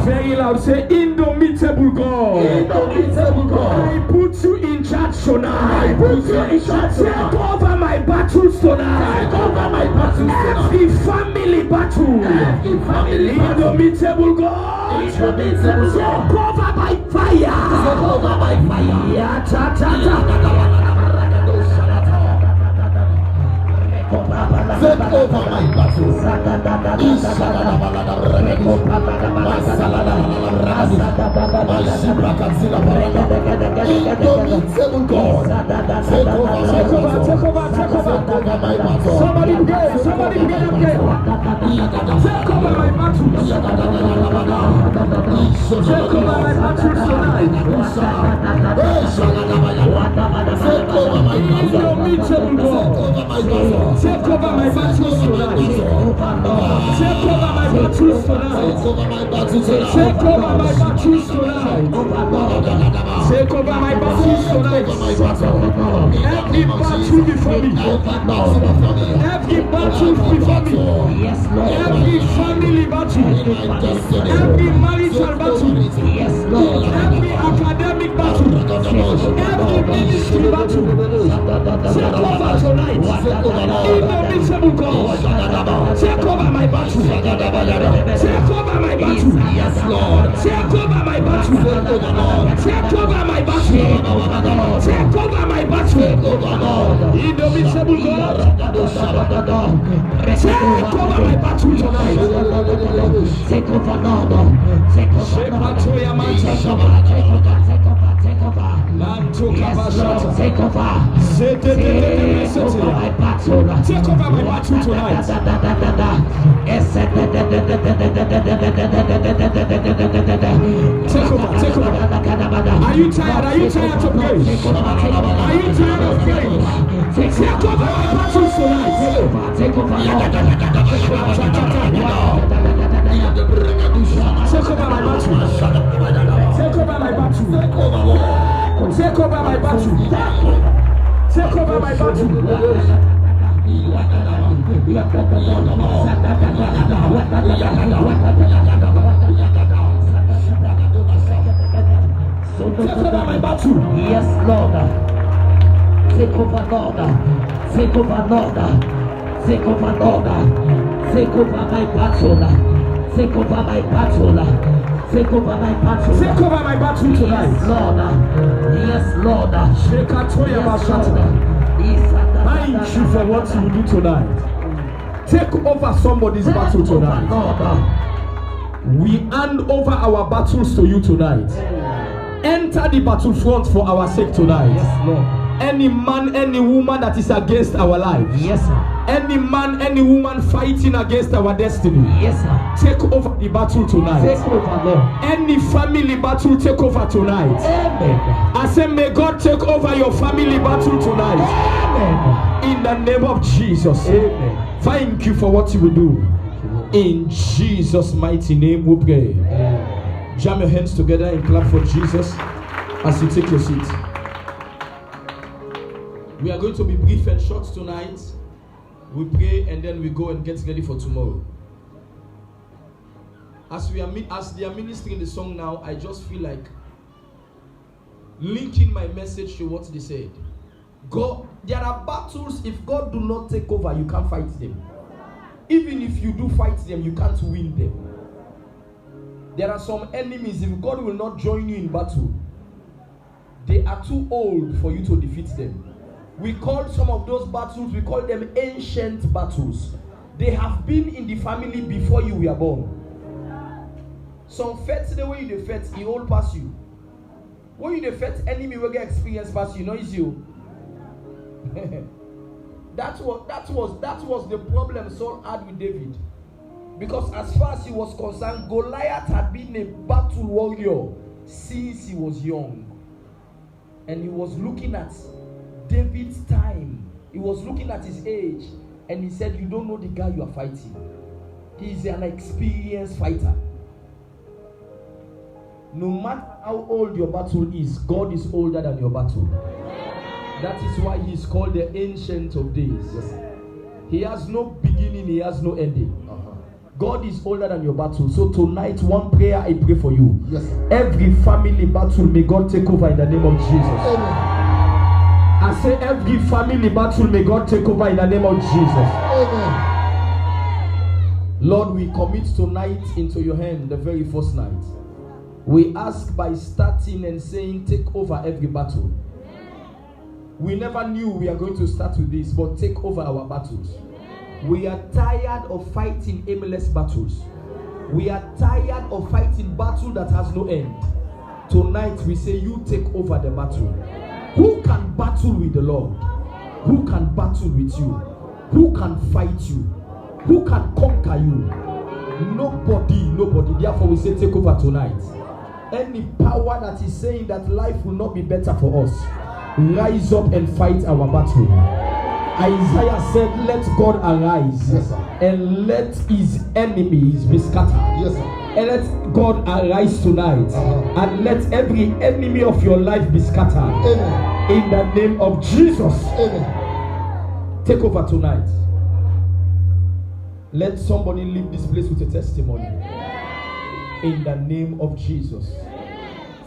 Very loud, say indomitable God. Indomitable God. I put you in charge tonight. I put you in charge Take tonight. over my battles tonight. Take over my battles tonight. Every family battle. Every family battle. Indomitable God. Indomitable Take God. over by fire. Take over by fire. Yeah, ta ta ta. Take over my battle. Indomitable God. Take over my battle. Take over my battle. Somebody pray, somebody pray. Take over my battle. Take over my battle tonight. Take over my battle. Indomitable God. Take over my battles tonight. Take over my battles tonight. Take over my battles tonight. Take over my battles tonight. Every battle before me. Every battle before me. Every family battle. Every marital battle. Every academic battle. Every ministry battle. Take over tonight. Indomitable God. Take over my battle. Take over my battle. Yes, Lord. Take over my battle. Take over my battle. Take over my battle. Indomitable God. Take over my battle tonight. Take over, Lord. Take over. Take over. Yes, Lord. Take over. Take over my battle. Take over my battle tonight. Take over, take over. Are you tired? Are you tired to pray? Are you tired of praying? Take over my battle tonight. Take over, Lord. Take over my battle. Take over my battle. Take over my battle. Take over my battle. Take over my battle. Yes, Lord. Take over, Lord. Take over, Lord. Take over, Lord. Take over my battle. Take over my battle. Take over my battle. Take over my battle tonight. Yes, Lord. Yes, Lord. Thank you for what you do tonight. Take over somebody's battle tonight. We hand over our battles to you tonight. Enter the battlefront for our sake tonight. Yes, Lord. Any man, any woman that is against our lives. Yes, sir. Any man, any woman fighting against our destiny. Yes, sir. Take over the battle tonight. Take over, Lord. Any family battle, take over tonight. Amen. I say, may God take over your family battle tonight. Amen. In the name of Jesus. Amen. Thank you for what you will do. In Jesus' mighty name we pray. Amen. Jam your hands together and clap for Jesus as you take your seat. We are going to be brief and short tonight. We pray and then we go and get ready for tomorrow. As they are ministering the song now, I just feel like linking my message to what they said. God, there are battles, if God do not take over, you can't fight them. Even if you do fight them, you can't win them. There are some enemies, if God will not join you in battle, they are too old for you to defeat them. We call some of those battles, we call them ancient battles. They have been in the family before you were born. Some fights, the way you fight, he all pass you. When you fight, enemy will get experience pass you, not you. That was the problem Saul had with David. Because as far as he was concerned, Goliath had been a battle warrior since he was young. And he was looking at David's time. He was looking at his age. And he said, you don't know the guy you are fighting. He is an experienced fighter. No matter how old your battle is, God is older than your battle. That is why he is called the Ancient of Days. Yes. He has no beginning, he has no ending. God is older than your battle. So tonight, one prayer I pray for you. Yes. Every family battle, may God take over in the name of Jesus. Amen. I say every family battle, may God take over in the name of Jesus. Amen. Lord, we commit tonight into your hand, the very first night. We ask by starting and saying, take over every battle. We never knew we are going to start with this, but take over our battles. We are tired of fighting aimless battles. We are tired of fighting battle that has no end. Tonight we say, you take over the battle. Who can battle with the Lord? Who can battle with you? Who can fight you? Who can conquer you? Nobody. Therefore we say, take over tonight. Any power that is saying that life will not be better for us, rise up and fight our battle. Isaiah said, let God arise, yes, and let his enemies be scattered. Yes, and let God arise tonight, and let every enemy of your life be scattered. Amen. In the name of Jesus. Amen. Take over tonight. Let somebody leave this place with a testimony. In the name of Jesus.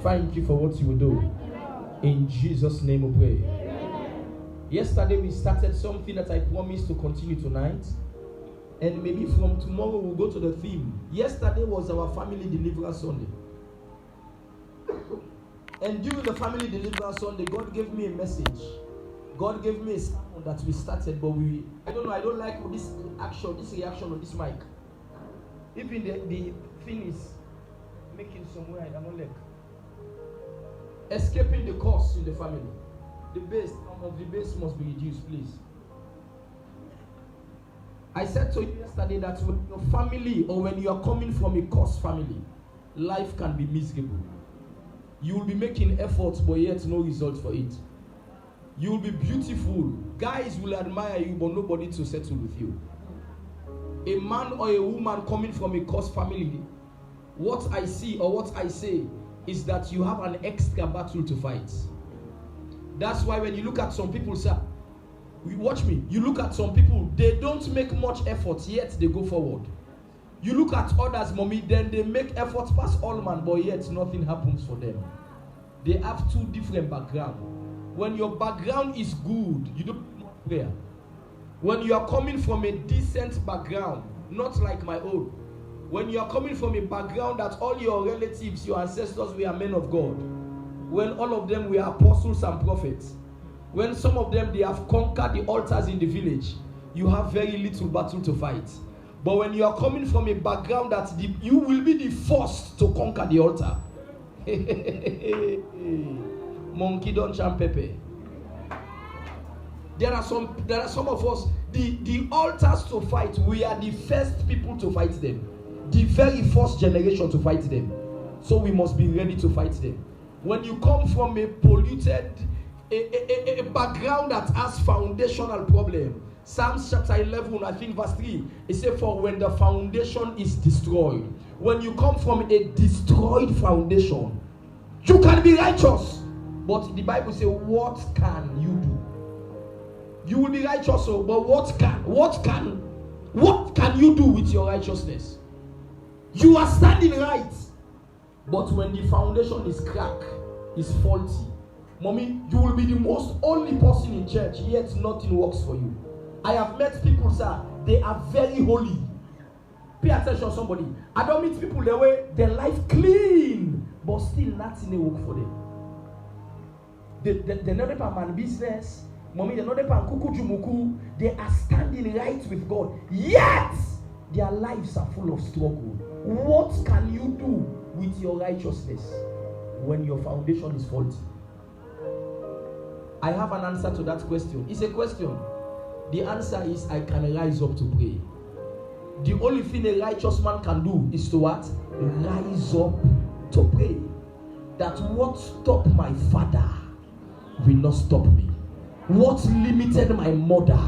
Thank you for what you will do. In Jesus' name we pray. Yesterday we started something that I promised to continue tonight. And maybe from tomorrow we'll go to the theme. Yesterday was our family deliverance Sunday. And during the family deliverance Sunday, God gave me a message. God gave me a sermon that we started, but I don't like this reaction on this mic. Even the thing is making some way I don't like. Escaping the cost in the family. The base must be reduced, please. I said to you yesterday that when your family or when you are coming from a cursed family, life can be miserable. You will be making efforts, but yet no result for it. You will be beautiful. Guys will admire you, but nobody to settle with you. A man or a woman coming from a cursed family, what I see or what I say is that you have an extra battle to fight. That's why when you look at some people, sir, watch me, you look at some people, they don't make much effort, yet they go forward. You look at others, mommy, then they make efforts past all man, but yet nothing happens for them. They have two different backgrounds. When your background is good, you don't need prayer. When you are coming from a decent background, not like my own, when you are coming from a background that all your relatives, your ancestors were men of God, when all of them were apostles and prophets, when some of them, they have conquered the altars in the village, you have very little battle to fight. But when you are coming from a background that you will be the first to conquer the altar. Monkey don't jump Pepe. There are some of us, the altars to fight, we are the first people to fight them. The very first generation to fight them. So we must be ready to fight them. When you come from a polluted, a background that has foundational problem, Psalms chapter 11, I think verse 3, it says, for when the foundation is destroyed, when you come from a destroyed foundation, you can be righteous. But the Bible says, what can you do? You will be righteous, but what can you do with your righteousness? You are standing right, but when the foundation is cracked, is faulty, mommy, you will be the most only person in church, yet nothing works for you. I have met people, sir, they are very holy. Pay attention, somebody. I don't meet people the way their life clean, but still nothing will work for them. They know the man business, mommy, they know the pan kuku. They are standing right with God, yet their lives are full of struggle. What can you do with your righteousness when your foundation is faulty? I have an answer to that question. It's a question. The answer is, I can rise up to pray. The only thing a righteous man can do is to what? Rise up to pray. That what stopped my father will not stop me. What limited my mother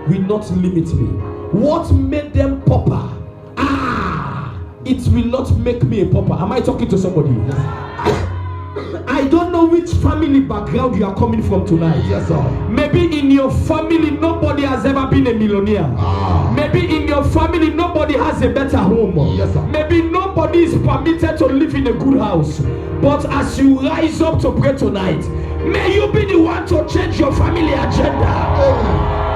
will not limit me. What made them pauper, it will not make me a pauper. Am I talking to somebody? I don't know which which family background you are coming from tonight. Yes, sir. Maybe in your family nobody has ever been a millionaire. Maybe in your family nobody has a better home. Yes, sir. Maybe nobody is permitted to live in a good house. But as you rise up to pray tonight, may you be the one to change your family agenda.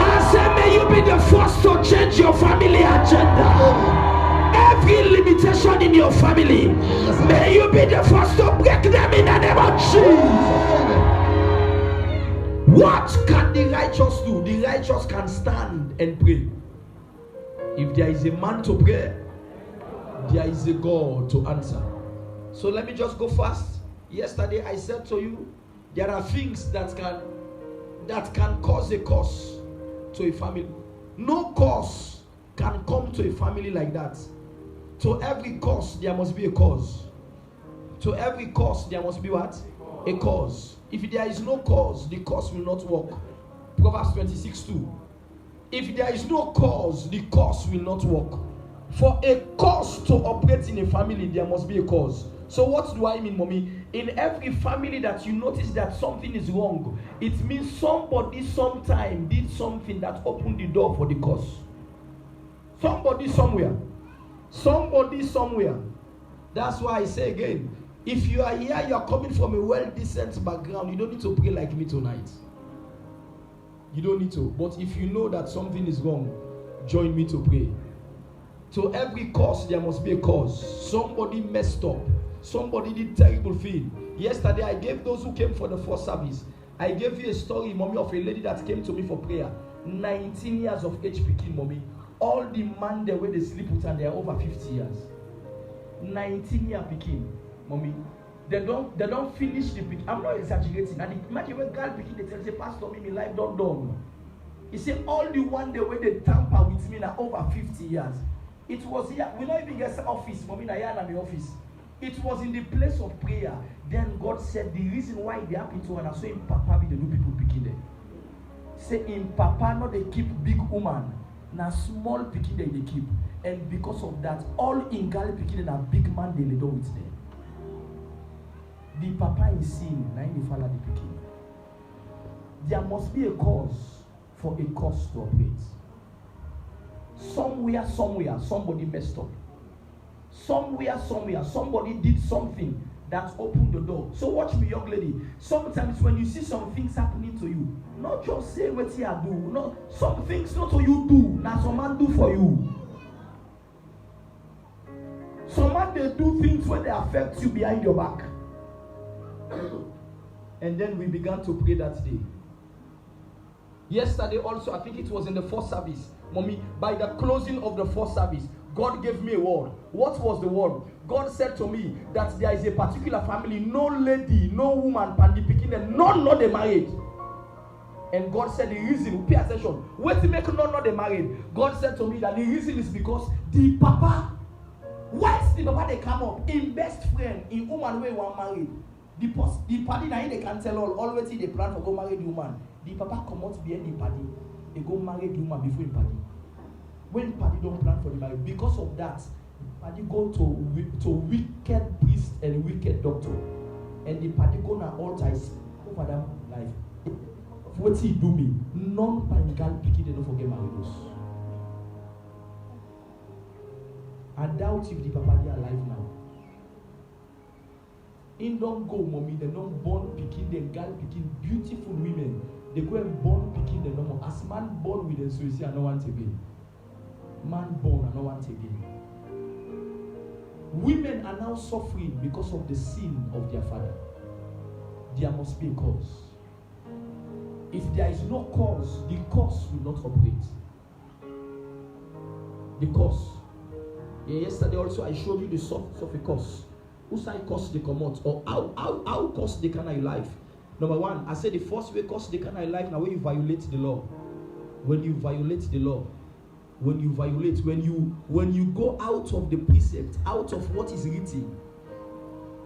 I say, may you be the first to change your family agenda. Every limitation in your family, may you be the first to break them in the name of Jesus. What can the righteous do? The righteous can stand and pray. If there is a man to pray, there is a God to answer. So let me just go fast. Yesterday I said to you, there are things that can cause a curse to a family. No curse can come to a family like that. To every cause, there must be a cause. To every cause, there must be what? A cause. If there is no cause, the cause will not work. Proverbs 26:2. If there is no cause, the cause will not work. For a cause to operate in a family, there must be a cause. So what do I mean, mommy? In every family that you notice that something is wrong, it means somebody sometime did something that opened the door for the cause. Somebody somewhere. Somebody somewhere. That's why I say again, if you are here, you are coming from a well-decent background, you don't need to pray like me tonight. You don't need to. But if you know that something is wrong, join me to pray. To every cause, there must be a cause. Somebody messed up. Somebody did terrible thing. Yesterday, I gave those who came for the first service, I gave you a story, mommy, of a lady that came to me for prayer. 19 years of age picking, mommy. All the man the way they sleep with and they are over 50 years. 19-year picking, mommy. They don't finish the pick. I'm not exaggerating. And imagine when girl picking, they tell say, Pastor, me life don't done. He said all the one the way they tamper with me now over 50 years. It was here. We don't even get the office, mommy. I am in the office. It was in the place of prayer. Then God said the reason why they happen to her, so in Papa be the new people picking them. Say in Papa, not they keep big woman. Now small picking they keep. And because of that, all in Gali picking and a big man they do with them. The Papa is sin, now in the father the picking. There must be a cause for a cause to operate. Somewhere, somebody messed up. Somewhere, somebody did something that opened the door. So watch me, young lady. Sometimes when you see some things happening to you, not just say what you do. No, some things not what you do. Now some man do for you. Some man they do things when they affect you behind your back. And then we began to pray that day. Yesterday also, I think it was in the first service, mommy, by the closing of the first service, God gave me a word. What was the word? God said to me that there is a particular family, no lady, no woman, pandi picking, and none not they married. And God said the reason, pay attention, wait to make none not they married. God said to me that the reason is because the Papa, once the Papa they come up, in best friend, in woman way one married, the party now they can tell always they plan to go marry the woman. The Papa come out behind the party, they go marry the woman before the party. When party don't plan for the marriage, because of that, party go to wicked priest and wicked doctor, and the party go na altar is over that life. What he do me? None pan picky they don't forget marriage. I doubt if the Papa they are alive now. In don't go, mommy. They don't born picking them, girl picking beautiful women. They go and born picking them no more. As man born with them, so you see, I don't want to be. Man born, I don't want to be. Women are now suffering because of the sin of their father. There must be a cause. If there is no cause, the cause will not operate. The cause. Yesterday also I showed you the source of a cause. Whose side cause they come out, or how cause they can in life. Number one, I said the first way cause they can in life now when you violate the law. When you violate the law. When you go out of the precept, out of what is written,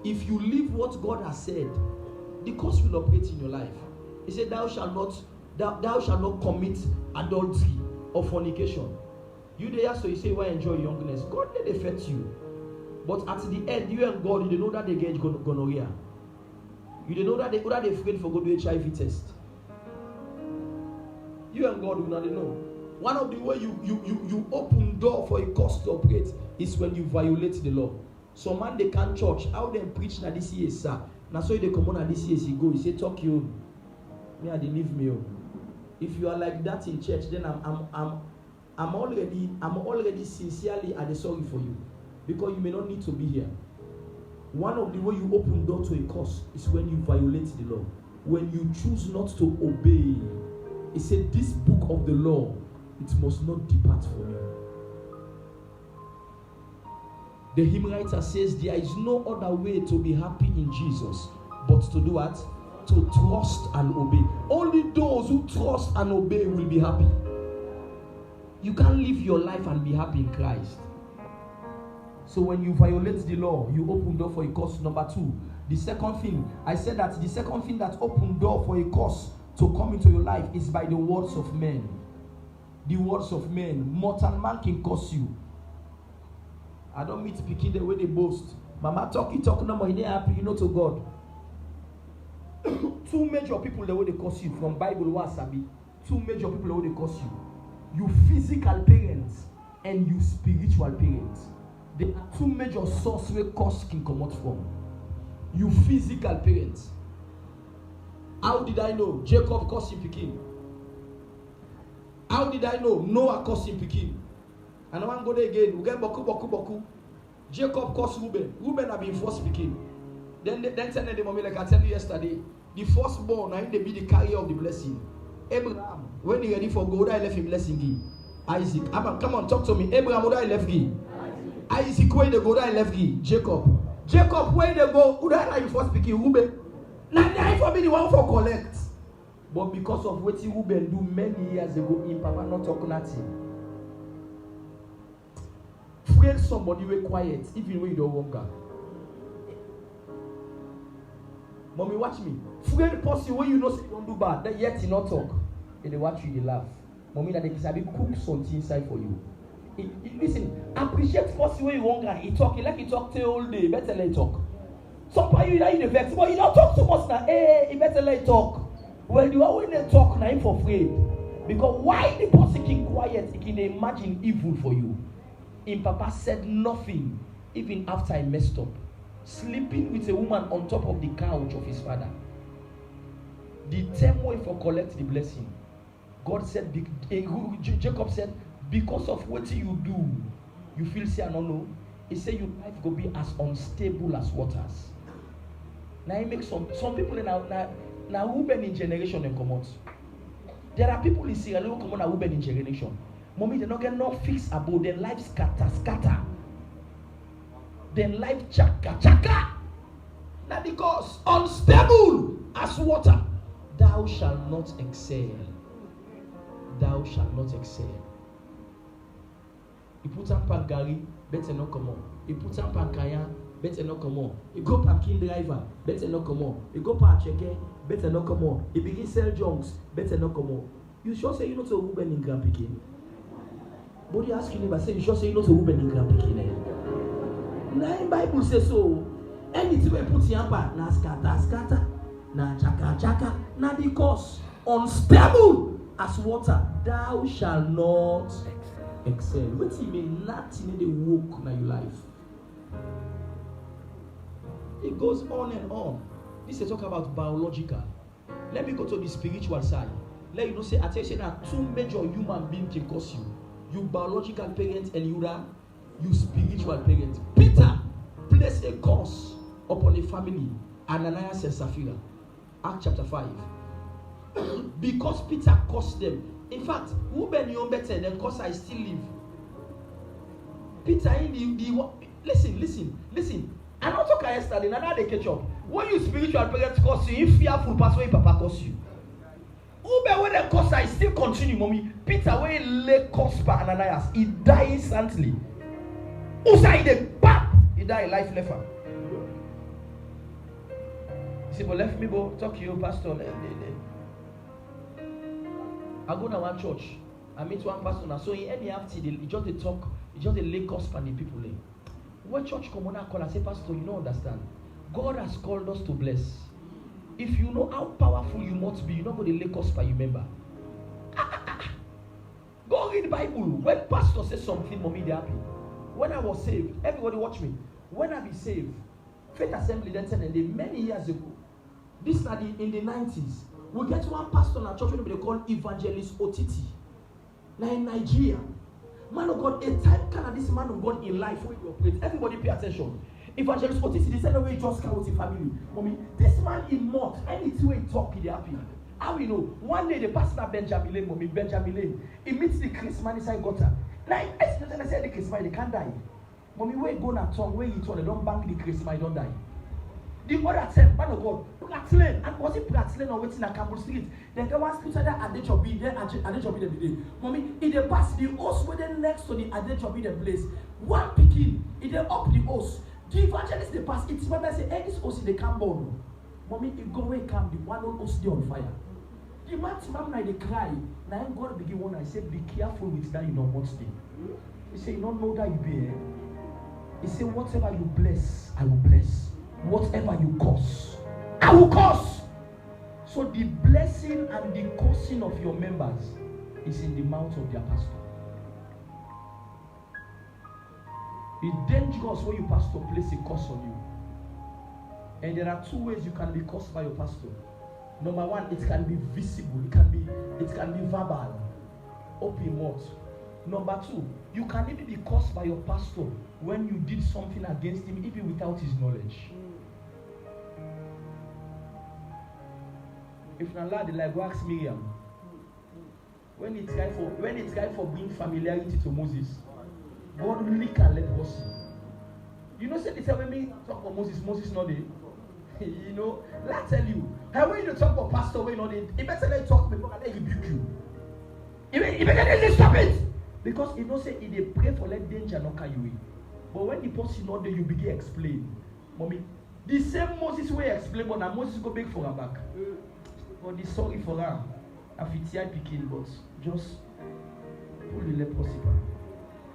if you leave what God has said, the cause will operate in your life. He said, thou shalt not commit adultery or fornication. You there, so you say, why enjoy youngness? God did affect you. But at the end, you and God, you know that they get gonorrhea. You don't know that they afraid for go do HIV test. You and God will not know. One of the way you open door for a cause to operate is when you violate the law. So man they can't church. How they preach na this year, sir? Now so they come on and this year he go. He say talk you. Me I leave me. If you are like that in church, then I'm already sincerely sorry for you, because you may not need to be here. One of the way you open door to a cause is when you violate the law. When you choose not to obey. He said, this book of the law, it must not depart from you. The hymn writer says, there is no other way to be happy in Jesus but to do what? To trust and obey. Only those who trust and obey will be happy. You can't live your life and be happy in Christ. So when you violate the law, you open door for a cause. Number 2. The second thing, I said that the second thing that opened door for a cause to come into your life is by the words of men. The words of men. Mortal man can curse you. I don't meet speaking the way they boast. Mama talk no more, he ain't happy, you know, to God. 2 major people the way they curse you from Bible wasabi. 2 major people the way they curse you. You physical parents and you spiritual parents. There are 2 major sources where curse can come out from. You physical parents. How did I know? Jacob cursed him Pekin. How did I know? Noah cursed him Pekin. And I want to go there again. We get boku. Jacob cursed Reuben. Reuben have been first Pekin. Then tell the mommy, like I tell you yesterday, the firstborn, I they be the carrier of the blessing. Abraham, when he ready for God, I left him blessing him. Isaac, come on, talk to me. Abraham, who I left him? Isaac, where they go, I left him. Jacob, where they go, who I like first Pekin? Reuben. Now they for me the one for collect. But because of what Reuben do many years ago, in Papa not talking nothing. Friend somebody way quiet, even when you don't want God. Mommy, watch me. Friend person when you know say you don't do bad, that yet you not talk. And they watch you, they laugh. Mommy, that they can cook something inside for you. Listen, appreciate person when you want God. He talk, like he talk till all day. Better let talk. Sometimes you like the vex, but you don't talk too much now. Hey, he better let talk. Well, you are when they talk now for free. Because why the person keep quiet? He can imagine evil for you. And Papa said nothing, even after I messed up. Sleeping with a woman on top of the couch of his father. The same way for collect the blessing. God said, Jacob said, because of what you do, you feel say I don't know. He said your life will be as unstable as waters. Now he makes some people now Reuben in generation them come out. There are people in Sierra Leone come on Reuben in generation. Mommy, they not get no fix about their life scatter. Their life chaka. Now because unstable as water, thou shalt not excel. Thou shalt not excel. He put on Pankari, better not come on. He put on Pankaya, better not come on. He go parking driver, better not come on. He go park checker, better not come on. He begin sell junks, better not come on. You sure say you know to Reuben in Grand Pekin? Body asking him, I say you sure say you know to Reuben in Grand Pekin? Now the Bible says so. Anything we put in pa na scatter, na chaka, na because unstable as water, thou shalt not excel. What you mean? Nothing in the work na your life. It goes on and on. This is talk about biological. Let me go to the spiritual side. Let you know say attention are 2 major human beings can cause you. You biological parents and you spiritual parents. Peter placed a curse upon a family, Ananias and Sapphira. Acts chapter 5. Because Peter cursed them. In fact, Reuben knew better than cause I still live. Peter in the listen. I don't talk yesterday, now they catch up. When you spiritual parents curse you, if fearful pass when Papa curse you. Reuben when the curse I still continue, mommy. Peter when he lay curse by Ananias, he died instantly. Usa the pap, he died life left him. He said, but left me go talk to you, pastor. I go to one church. I meet one pastor now. So in any after he just they talk, he just they lay curse by the people. When church come on, I call and say, pastor, you don't understand. God has called us to bless. If you know how powerful you must be, you're not going to lay cost by your member. Go read the Bible. When pastor says something, mommy, they happy. When I was saved, everybody watch me. When I be saved, Faith Assembly then said, many years ago, this is in the 90s, we get one pastor in our church they call Evangelist Otiti. Now in Nigeria, man of God, a time kind of this man of God in life where you operate. Everybody pay attention. Evangelist Otiti, they said the way he just count his family. Mommy, this man in month, anything he talk, he happy. How we know? One day the pastor Benjamin Lane, mommy, Benjamin Lane, he meets the Christmas inside gutter. Now, I said the Christmas, they can't die. Mommy, where you go na tongue, where you turn, they don't bang the Christmas, they don't die. The other time, man of God, Pratlane, and was it Pratlane or waiting at Campbell Street? Then there was put at the Adejobi, then Adejobi the day. Mommy, in the past, the host were then next to the Adejobi the place. One picking, in the up the host. The evangelist the past, it's when I say, hey, this host in the Campbell. Mommy, if go away, come, the one on host on fire. The man, they cry. Now I'm going to begin one. I said, be careful with that, you know what's there. He said, you don't know that you be here. He said, whatever you bless, I will bless. Whatever you curse, I will curse. So the blessing and the cursing of your members is in the mouth of their pastor. It's dangerous when your pastor places a curse on you. And there are two ways you can be cursed by your pastor. Number one, it can be visible, it can be verbal, open mouth. Number two, you can even be cursed by your pastor when you did something against him, even without his knowledge. If not allowed, like go ask Miriam. When it's time for bringing familiarity to Moses, God lick and let us see. You know, say this when me talk about Moses not there. You know, let's tell you. How when you talk about pastor, when you know they better let talk before they rebuke you. He better stop it. Because you know say if they pray for let danger not carry you. But when the person not there, you begin explain. Mommy, the same Moses way explain, but now Moses go beg for her back. But the sorry for her. If it's here picking, but just pull the leprosy back.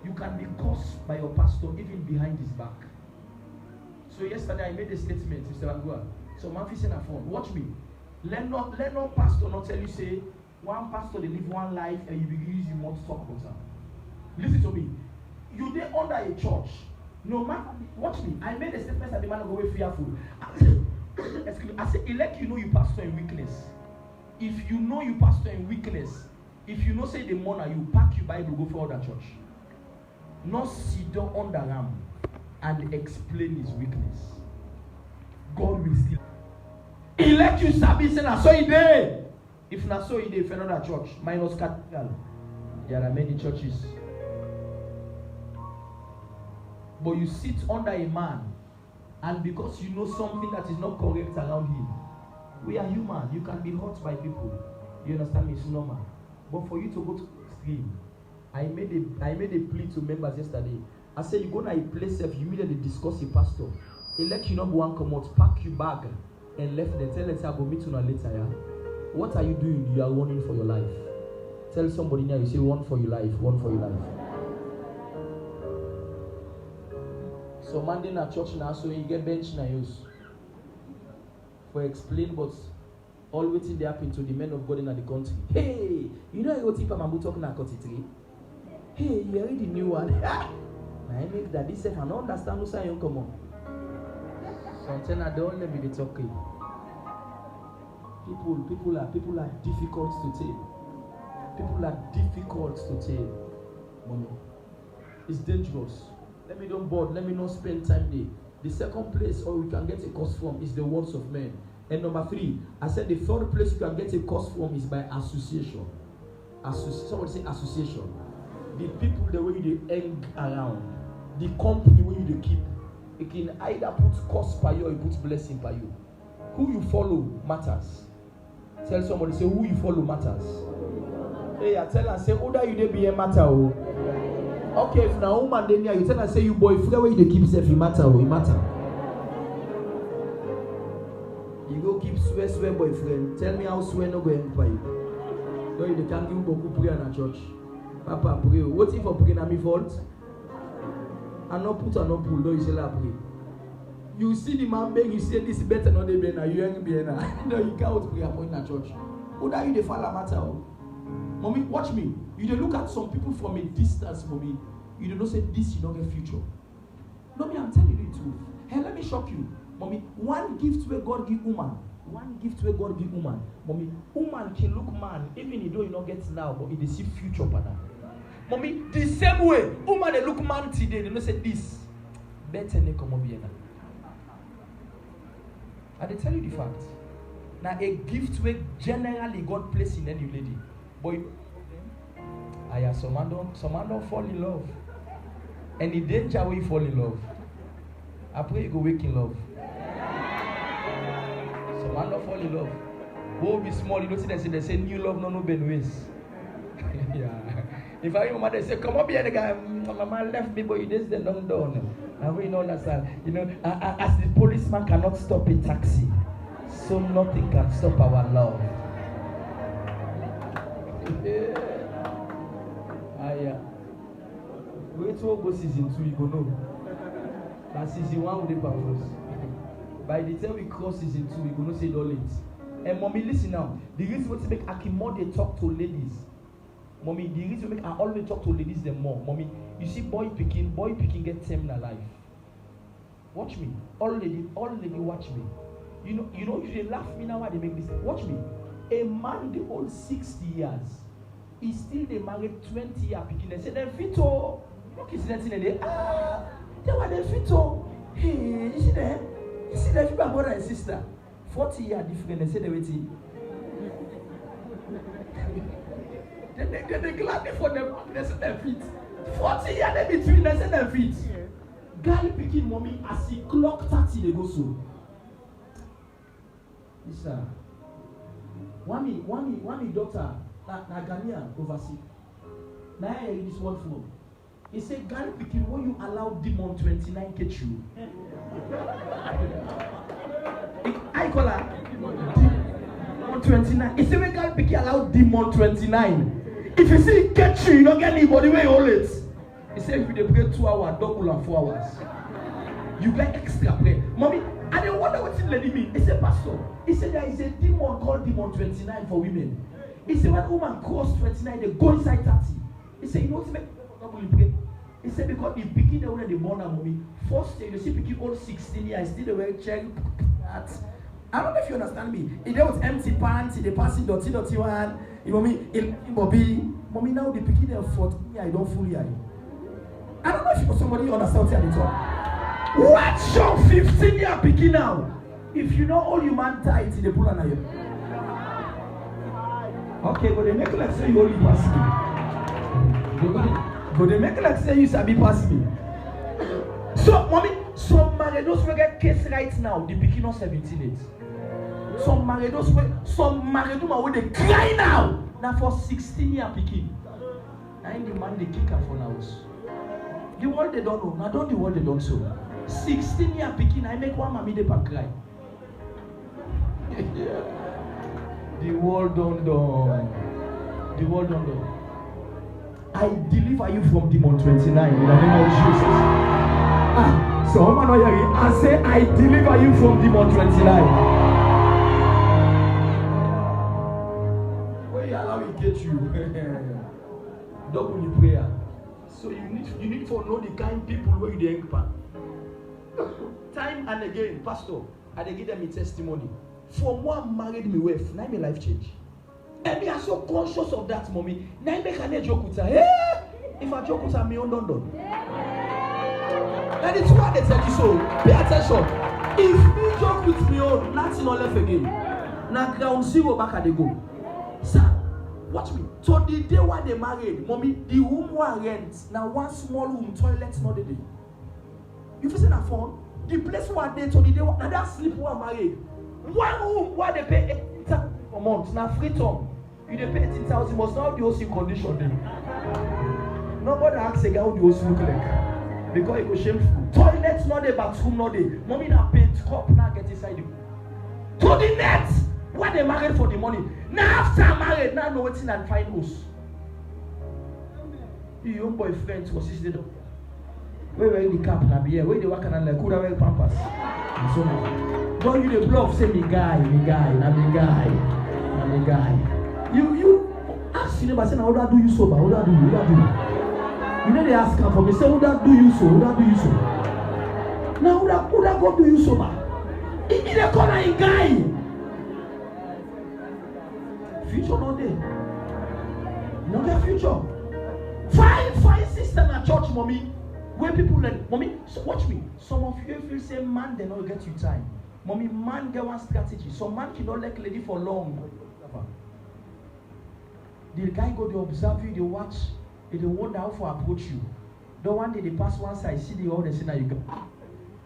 You can be cursed by your pastor even behind his back. So yesterday I made a statement, Mr. Angua. So man facing a phone. Watch me. Let no pastor not tell you say one pastor they live one life and you begin using more to talk about them. Listen to me. You there under a church. No matter, watch me. I made a statement that the man will go away fearful. I said, elect you know you pastor in weakness. If you know you pastor in weakness, if you know say the money you pack your Bible go for other church. Not sit down on the ram and explain his weakness. God will still elect you sabi say na so he dey. If na so he dey for another church, minus cathedral. There are many churches. But you sit under a man, and because you know something that is not correct around him, we are human. You can be hurt by people. You understand me? It's normal. But for you to go to the extreme, I made a plea to members yesterday. I said, you go to a place if you immediately discuss a pastor. He let you not go and come out, pack your bag, and left them. Tell them, go meet you later. Yeah? What are you doing? You are running for your life. Tell somebody now, you say, one for your life, one for your life. So Monday in a church now, so you get bench now use. For explain, but all waiting they happen to the men of God in the country. Hey, you know what if I'm talking about 43? Hey, you already the new one. I make that this if I don't understand who say you come on. Sometimes I don't let me be talking. People are difficult to tame. People are difficult to tame. Mommy. It's dangerous. Let me don't board, let me not spend time there. The second place or we can get a cost from is the words of men. And number 3, I said the third place you can get a cost from is by association. Somebody say association. The people the way you hang around, the company where you keep, it can either put cost by you or it puts blessing by you. Who you follow matters. Tell somebody, say who you follow matters. Hey, I tell her, say, who that you dey be a matter? Oh. Okay, if now woman then you tell her, say you boyfriend where you keep self, it matter, oh, it matter. You go keep swear boyfriend. Tell me how swear no go end by you. No, you can't give beaucoup prayer in a church. Papa pray. What if I pray na me fault? I no put and no pull, no you say la pray. You see the man begging, you say this is better not the better. You ain't be now. No, you can't pray point in church. Who are you the father matter? Mommy, watch me. You don't look at some people from a distance, mommy. You don't say this, you don't get future. No, me, I'm telling you the truth. Hey, let me shock you. Mommy, one gift where God give woman. One gift where God give woman. Mommy, woman can look man, even though you don't get now, but they see future partner. Mommy, the same way, woman they look man today, they don't say this. Better than come over here now. I they tell you the fact. Now a gift where generally God place in any lady. But some man don't fall in love. And the danger where you fall in love. I pray you go wake in love. Some man don't fall in love. Who be small, you know, they say new love, no ben ways. Yeah. If I remember they say, come up here, the guy, my man left me, but you just then don't know. And we know understand. You know, as the policeman cannot stop a taxi, so nothing can stop our love. Yeah. Wait till go season 2, you go know. That season 1 will be purpose. By the time we cross season 2, we go know say it all late. And mommy, listen now. The reason why to make Akimode talk to ladies. Mommy, the reason make I always talk to ladies them more. Mommy, you see boy picking get terminal life. Watch me. All lady watch me. You know, you laugh me now why they make this. Watch me. A man the old 60 years, he still they married 20 years picking. They say they fito. Look, is that in they they were they fito. Hey, you see them? You see them people brother and sister. 40 years different. They say they waiting. They glad for them. They say their feet. 40 years they between. They say their feet. Guy picking mommy as he clock 30 they go so. Listen. One doctor na Ghanaian overseas. Now I hear this word from. He said, "Guy picking when you allow demon 29 get you." I call her demon 29. He said, "When guy picking allow demon 29, if you see get you don't get anybody where you hold it." He said, "If you pray 2 hours, double and 4 hours, you get extra prayer." Mommy, I don't wonder what lady mean. He said, "Pastor," he said, "there is a demon called demon 29 for women." He said, "When woman cross 29, they go inside 30." He said, "You know what make double pray?" He said, "Because the picking the one they born and mommy, first thing you see picking all 16 years, still the way check that. I don't know if you understand me. If there was empty pants, they passing dirty one, you know me, mommy now the picking them 14 years, I don't fully eye. I don't know if somebody understands what I'm talking. Watch your 15-year picking now. If you know all you man tight in the pool and you. Okay, but they make like say you only pass me. But they make like say you sabi pass me. So, mommy, some marriages will get case right now. The picking on 17 Some marriages will they cry now. Now for 16 year picking. Now in the man they kick her for now. The world they don't know. Now don't the world they don't so. 16 year picking, I make one mommy they can cry. The world don't know. The world don't know. I deliver you from demon 29 in the name of Jesus. So I say I deliver you from demon 29. Where you allow it get you? Double the prayer. So you need to know the kind of people where you dey help. Time and again, Pastor, I dey give them a testimony. From one married me wife, now my life change. And me are so conscious of that, mommy. Now I make a joke with her. Hey, if I joke with her, me on done. And it's what they tell you so. Pay attention. If me joke with me on, nothing on left again. Now ground zero back at the go. Sir, watch me. So the day when they married, mommy, the room one rent. Now one small room, toilet not the day. You feel that phone? The place one day to the day now that sleep one married. One room where they pay 18,000 per month. Now free time. You they pay 18,000, must not have the house in condition then. Nobody asks a guy how the house look like. Because it go shameful. Toilet not there, bathroom not there. Mommy now paint cup now get inside you. To the net! Why they married for the money? Now after married, now know what's in and find house. The young boyfriend was his little. Where the cap now be here? Where they work and like could have wear pampers? So now, don't you the bluff say me guy, not me guy. You ask your neighbor, say, now, how do you sober? How do you? You know they ask her for me, say, who that do you so? Now, who that go do you sober? In the corner, a guy. Future not there. Not their future. Find system at church, mommy. Where people like, mommy, so watch me. Some of you feel say man, they not get you time. Mommy, man get one strategy. Some man cannot like lady for long. The guy go to observe you, they watch, they wonder how to approach you. The one day they pass one side, see the other, say now you go.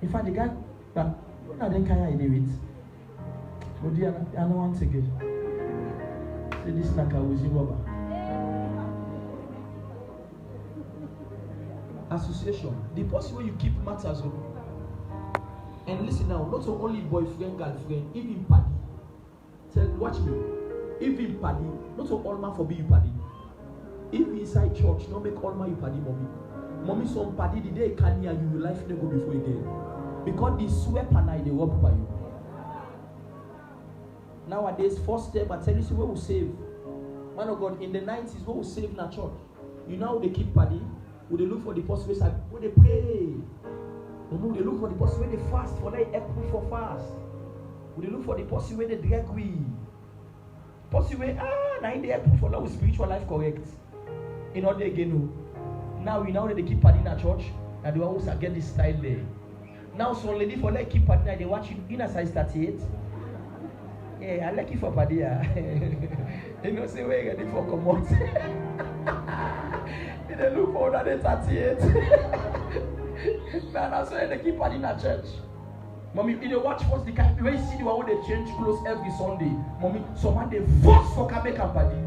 In fact, the guy, but now then can I do it? But I don't want to get. Say this like a Uzi rubber. Association. The person where you keep matters on. And listen now, not only boyfriend, girlfriend, even party. Watch me. Even party, not all man forbid you party. If inside church, don't make all man you party, mommy. Mommy, some party the day can hear you, life never go before again. Because the sweat and I they work by you. Nowadays, first step, I tell you, where we save. Man of God, in the 90s, where we save in a church. You know they keep party. Would they look for the possible side? Would they pray? Would they look for the possible way they fast for like April for fast? Would they look for the possible way they drag weed? Possible way, now in the April for now spiritual life correct. In order again, now we know that they keep partying in a church, and they always get this style there. Now some lady for like keep partying, they watch you in a size 38. Yeah, I like it for party. You know, say we're ready for commode. They look for another 38. Now that's why they keep partying in a church. Mommy, if they watch first the kind, when you see the one they change clothes every Sunday, mommy, someone they force for Quebec and party.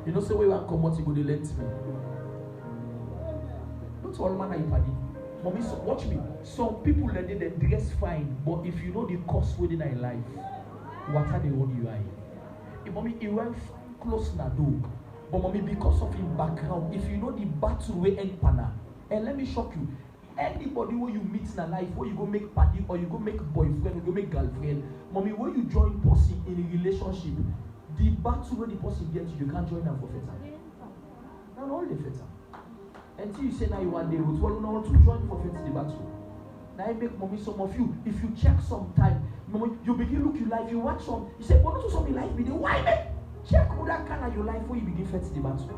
You know, say we want come out, you go they lent me. Not all man are you party. Mommy, so watch me. Some people they dress fine, but if you know the cost within their life, what are they on you eye? If mommy, he went close na do, but mommy, because of his background, if you know the battle way end pana, and let me shock you. Anybody where you meet in a life, where you go make party or you go make boyfriend, or you go make girlfriend, mommy, when you join person in a relationship, the battle where the person gets you can't join them for feta. Not all the feta. Until you say now you one day, well, no want to join for feta the battle. Now I make mommy some of you, if you check some time, mommy, you begin look your life, you watch some, you say, well, not to some in life, video, why make? Check who that kind of your life where you begin feta the battle.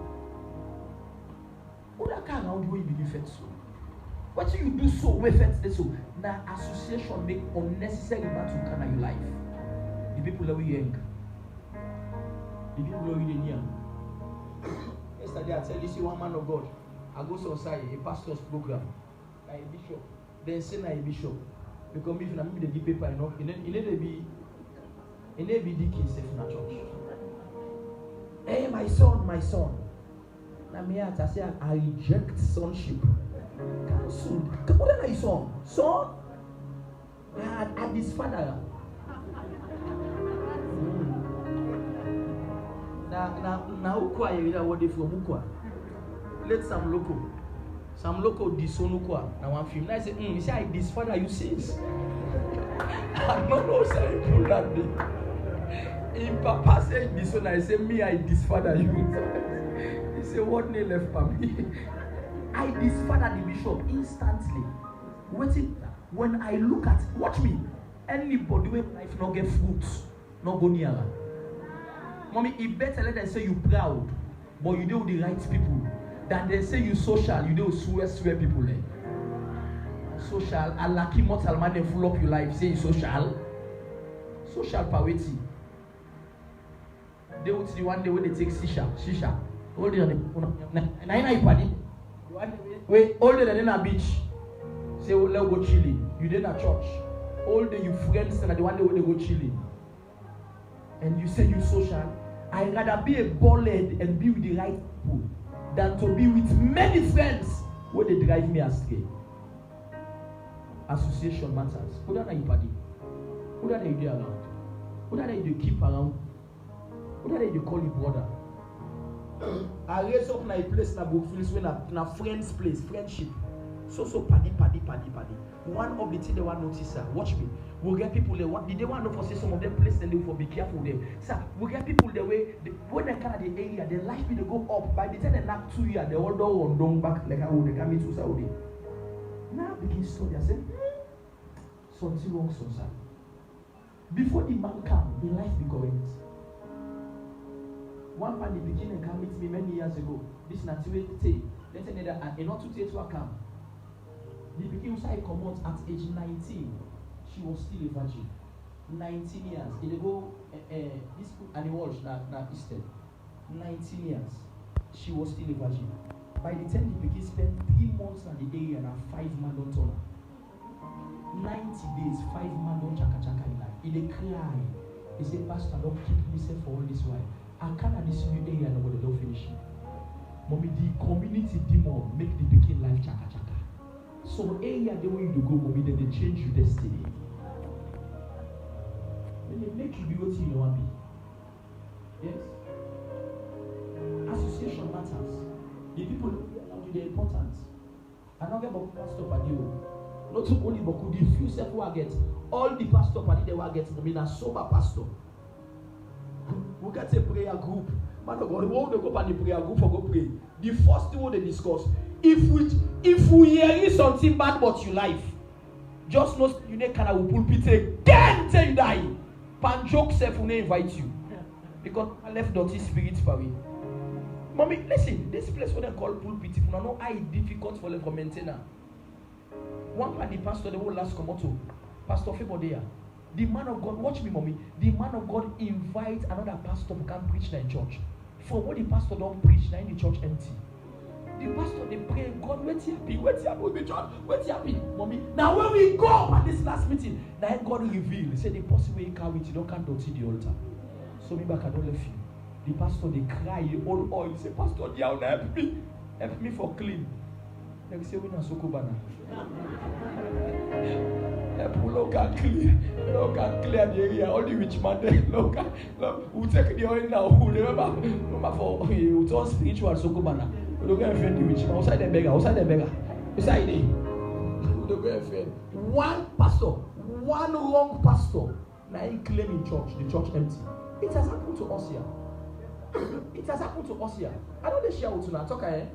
Who that kind of where you begin feta so? What do you do so? We fence this so. Now association make unnecessary battle kind of your life. The people that we young. The people that we young. Yesterday I tell you, see one man of God. I go to outside a pastor's program. Like a bishop. Then say na a bishop. Because if you maybe they give paper enough, it need be deacon safe in a church. Hey, my son. Now me I say I reject sonship. Cancel. What are you son? Son? I had this father. Now ukwa you what they from ukwa. Let some local disown ukwa. Now one film. Now I say, you say I this father you says. I don't know say you pull that day. In Papa say disown, I say me I this father you. He say what name left for me? I disfather the bishop instantly. Waiting when I look at watch me. Anybody with life not get fruits, not go near. Mommy, it better let them say you proud, but you do the right people. Than they say you social, you do swear people. Social, a lucky mortal man they full up your life, say you social. Social poverty. They would see one day when they take shisha. Hold it on the party. Wait, older than in a beach. Say, oh, let's go chilling. You did a church. Older you friends and the one day when they go chilling. And you say you social. I'd rather be a ballhead and be with the right people than to be with many friends where they drive me astray. Association matters. Who that are you party? Who that are you do around? Who that are you keep around? Who that are you call you brother? I raise up my place na Brookfields when na friends place, friendship. So party. One of the things they want notice, watch me. We get people there. Did they want to know for say some of them place they live for? Be careful there. Sir, we get people the way when they come at the area, their life will go up. By the time they knock 2 years, they all don't down back like how they come into Saudi. Now begin study. I say, something wrong, son. Before the man come, the life be correct. One man, the beginning came with me many years ago. This not to wait. Let's say that and not to take to account. The beginning I come out at age 19. She was still a virgin. 19 years. They go this and the Walsh now Eastern. 19 years. She was still a virgin. By the time the beginning spent 3 months at the area and 5 man don't turn her. 90 days, 5 man don't chaka in life. They cry. They say, Pastor, don't keep me safe for all this while. I can't this new area and nobody don't finish it. Mommy, the community demon make the begin life chaka. Some area they want you to go, mommy, then they change your destiny. Then they make you be what you want to be. Yes? Association matters. The people know the importance. I don't get about pastor party. Not only but the few self who get all the pastor party they will get. I mean a sober pastor. We get a prayer group. Man of God, we won't go on the prayer group for go pray. The first thing they discuss. If we hear something bad about your life, just know you need kind of pulpit again till you die. Pan joke self will invite you because I left dirty spirits for me. Mommy, listen, this place what they call pulpit, if you don't know how it's difficult for them to maintain. One man, the pastor, the whole last come out to Pastor Febodea. The man of God, watch me, mommy. The man of God invite another pastor who can preach in church. For what the pastor don't preach, now in the church empty. The pastor they pray, God, wait happy with the church, wait happy, mommy. Now when we go up at this last meeting, now God reveal. He said the possible way you carry it, you don't can't dirty the altar. So me back I don't left you. The pastor they cry, the old oil. He say, Pastor, help me for clean. They say we not so kubana. Look at clear the area. All the rich man there. Look, who take the oil now? Who remember for you turn spiritual so kubana. Look at the rich man. Outside the beggar. Beside it. Look at one pastor, one wrong pastor. Now he claim in church, the church empty. It has happened to us here. It has happened to us here. I don't share with you now. Talk ahead.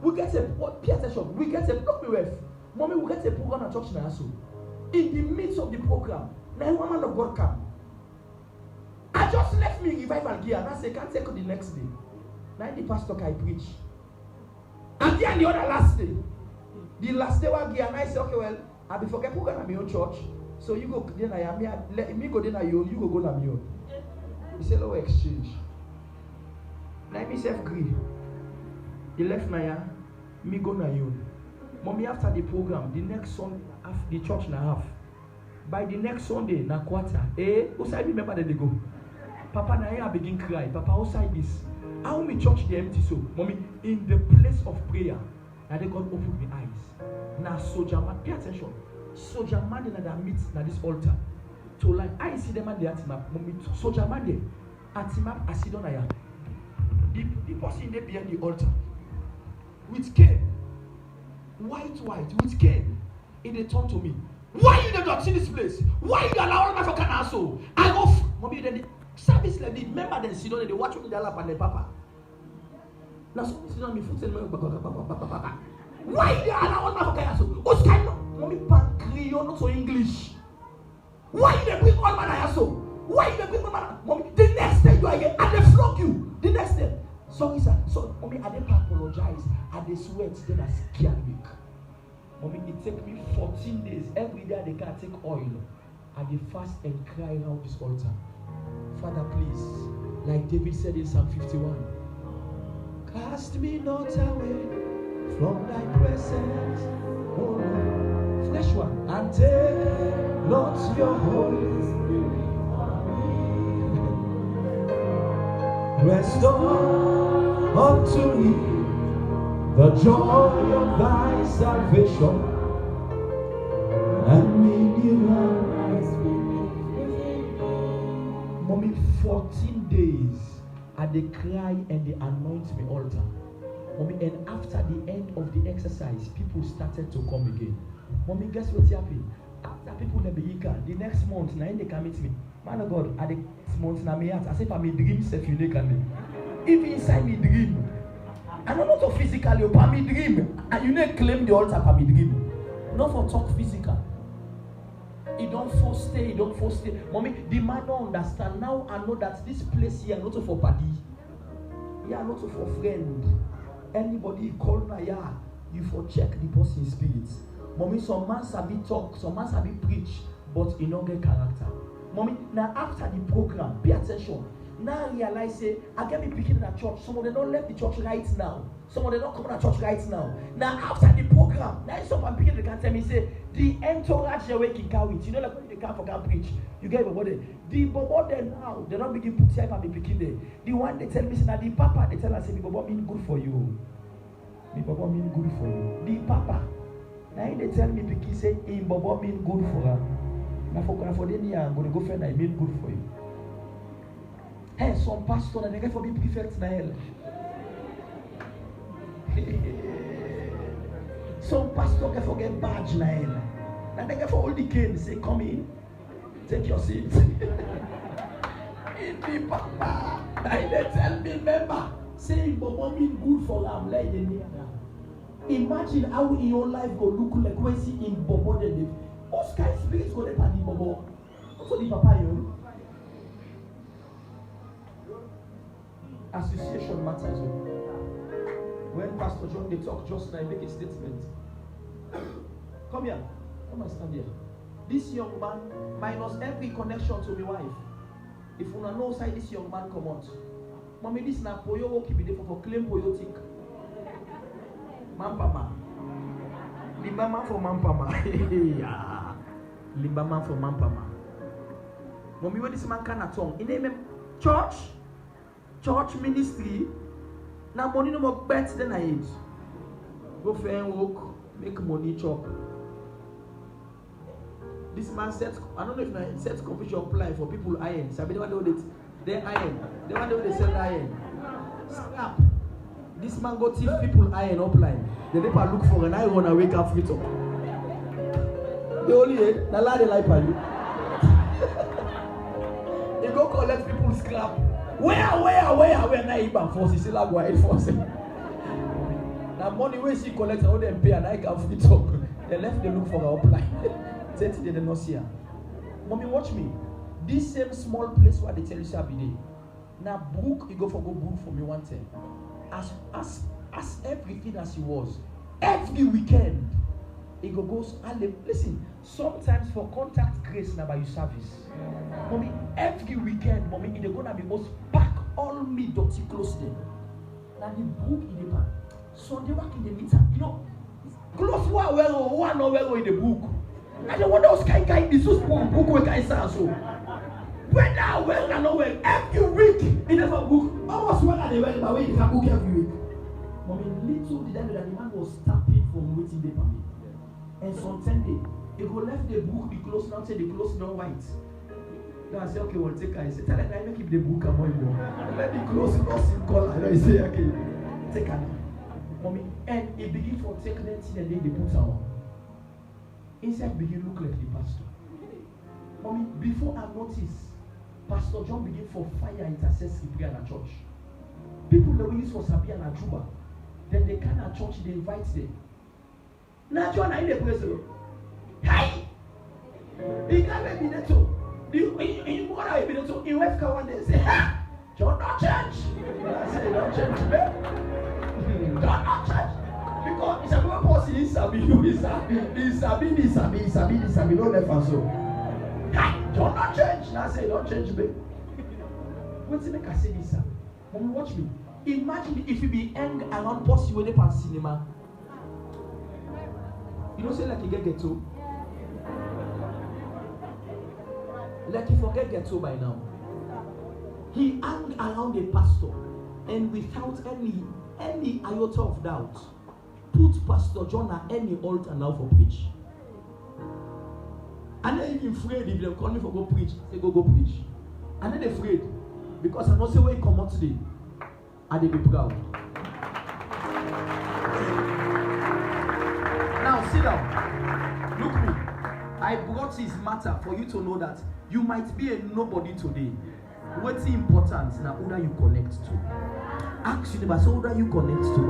We get a pay attention. We get a block me with. Mommy, we get a program at church now. So, in the midst of the program, now one man of God come. I just left me revival gear and I say, can't take it the next day. Now the pastor can preach. And then the other last day, the last day was gear and I say, okay, well, I be forget program at my own church. So you go then I am let me go then I own, you go na my own. He said, oh, exchange. Now me self agree. He left my me go na you. Mommy after the program, the next Sunday after the church na half. By the next Sunday na quarter. Outside remember that they go. Papa na I begin cry. Papa outside this. How me church the empty so? Mommy in the place of prayer. Now they God open my eyes. Now soldier man, pay attention. Soldier man in that meet na this altar. So like I see them and they at map. Mommy soldier man there. At map I see down here. The person there behind the altar. With cane, white, with cane, and they turn to me. Why you don't see this place? Why you allow me for Canaso? I go, mommy, then the service like this. Remember then sit down, they watch me the lap and the papa. Now so sit on me foot and papa. Why you allow me for Canaso? What's kind of mommy pancreas not so English? Why you bring all man Ayaso? Why you bring all man? Mommy, the next day you are here and they flog you. The next day. Sorry, sir. So, mommy, I didn't apologize. I did sweat, then I scared weak. Mommy, it took me 14 days. Every day they can't take oil. I did fast and cry out this altar. Father, please, like David said in Psalm 51, cast me not away from thy presence, oh Lord. Flesh one. And take not your Holy Spirit from me. Restore unto me the joy of thy salvation, and me give thy spirit. Mommy, 14 days and they cry and they anoint me altar. Mommy, and after the end of the exercise, people started to come again. Mommy, guess what happened? After people they begin the next month, now they can meet me. Man of God, at the next month, now me at as if I'm a dream self unique and even inside me dream. I don't know to physically, but me dream. And you need claim the altar for me dream. Not for talk physical. It don't force stay, it don't force stay. Mommy, the man don't understand. Now I know that this place here not for party. Yeah, not for friend. Anybody call na yeah, you for check the person's spirit. Mommy, some man sabi talk, some man sabi preach, but he don't get character. Mommy, now after the program, pay attention. Now I realize say I get me picking in a church. Some of them don't left the church right now. Some of them don't come to church right now. Now after the program, now someone picking they can tell me say the entourage they can carry it. You know like when they can't preach, you get everybody. The bobo there now, they don't begin put here and be picking there. The one they tell me say now the papa they tell us say the bobo mean good for you. The bobo mean good for you. The papa. Now they tell me picking say in bobo mean good for her. Now for them here I'm gonna go friend I mean good for you. Hey, some pastor na nega for be prefect na hell. Some pastor can forget badge na hell. Na nega for all the kids say come in, take your seat. In the papa, now they tell me member say bobo mean good for am like the near. Imagine how in your life go look like when see in bobo the live. What kind of spirits go there for the bobo? For the papa you. Association matters. When Pastor John they talk just now, make a statement. Come here. Come and stand here. This young man minus every connection to my wife. If you know side this young man come out. Mommy, this na poyo woki be there for claim poyotic. Mampama. Limbama for Mampama. Yeah. Limbama for Mampama. Mommy, when this man can at tongue. In name church ministry, now money no more better than I eat. Go fair and work, make money chop. This man sets, I don't know if I sets confusion apply for people iron. So I mean, they iron. They want to sell iron. Scrap. This man go thief people iron upline. The paper look for an iron and wake up free top. The only the lad they like for you. He go collect people's scrap. Where now even force is still go ahead force. Now money where she collect all them pay and I can free talk. They left they look for her upline. They did not see her. Mommy, watch me. This same small place where they tell you say be there. Now book you go book for me one time. As everything as he was. Every weekend. He goes and listen, sometimes for contact grace now by your service. Mommy, every weekend, mommy, they're gonna be most pack all me dirty close them. Now the book in the back. Sunday work in the meter. You know, close one well in the book. I don't want those guy this is book where guys are so. Whether well or not well, every week in the book, almost well and well by way you can book every week. Mommy, little did I know that the man was tapping from waiting there for me. And some Sunday, he go left the book, the close now, say the close not white. Now I say, okay, we'll take her. I say, tell her I make keep the book and more. Let the close in color. And I say, okay, take her now. Mommy, and he begin for take that thing and then they put her on. Inside begin look like the pastor. Mommy, before I notice, Pastor John begin for fire intercessory prayer in a church. People that we use for Sabia and Juba, then they come at church, they invite them. Now John, I didn't praise. Hey! He can't be there too. You want to be there too. In West Kawan, they say, ha! John, not church. I say, don't church, man. John, not church. Because it's a good person, he's Sabi, don't let us so. Ha! John, not church. Now I say, don't change, babe. What's the make I say this, sir? Mom, watch me. Imagine if you be hang around posse when they pass cinema. You don't say like you get ghetto. Like you forget ghetto by now. He hung around the pastor and without any iota of doubt put Pastor John at any altar now for preach. And then even afraid if they call me for go preach, they go preach. And then they afraid because I know say where he come out today and they be proud. Now sit down. Look me. I I brought his matter for you to know that you might be a nobody today. What's important now? Who do you connect to? Ask you, so who do you connect to?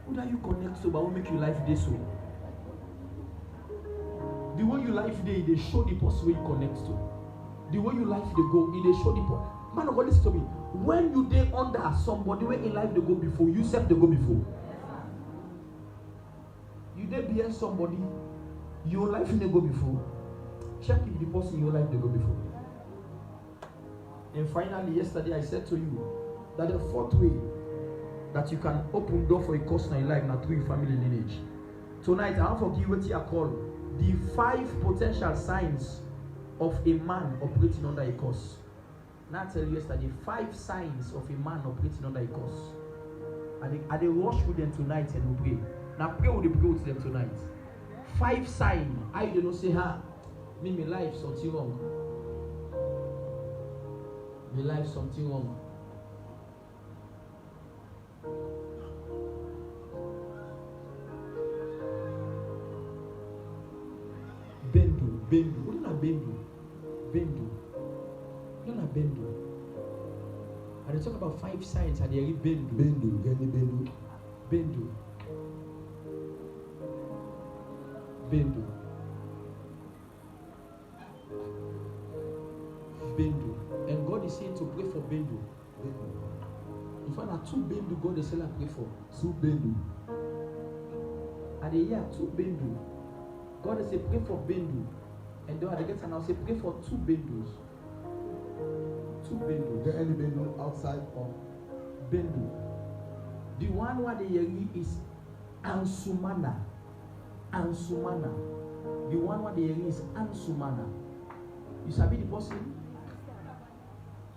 Who do you connect to? But will make your life this way. The way you life day, they show the person where you connect to. The way you life they go, they show the person. Man of God, listen to me. When you dey under somebody where in life they go before, you self they go before. You dey behind somebody, your life they go before. Check if the person in your life they go before. And finally, yesterday I said to you that the fourth way that you can open door for a course in your life now through your family lineage. Tonight I want to give what I call the 5 potential signs of a man operating under a curse. Now I tell you yesterday, 5 signs of a man operating under a curse. And they rush with them tonight and we pray. Now pray with them tonight. 5 signs. I do not say, me life something wrong. My life something wrong. Bendu. What is that bendu? Bendu. What is that bendu? And they talk about 5 signs and they read bendu. Bendu. And God is saying to pray for bendu. In fact, there are 2 bendu God is saying to pray for. 2 bendu. And they hear 2 bendu. God is saying pray for bendu. And then they get and I'll say pray for 2 bendus. 2 bendus. There any bendu outside of bendu? The one where they hear is Ansumana. The one where they hear is Ansumana. You sabi the person?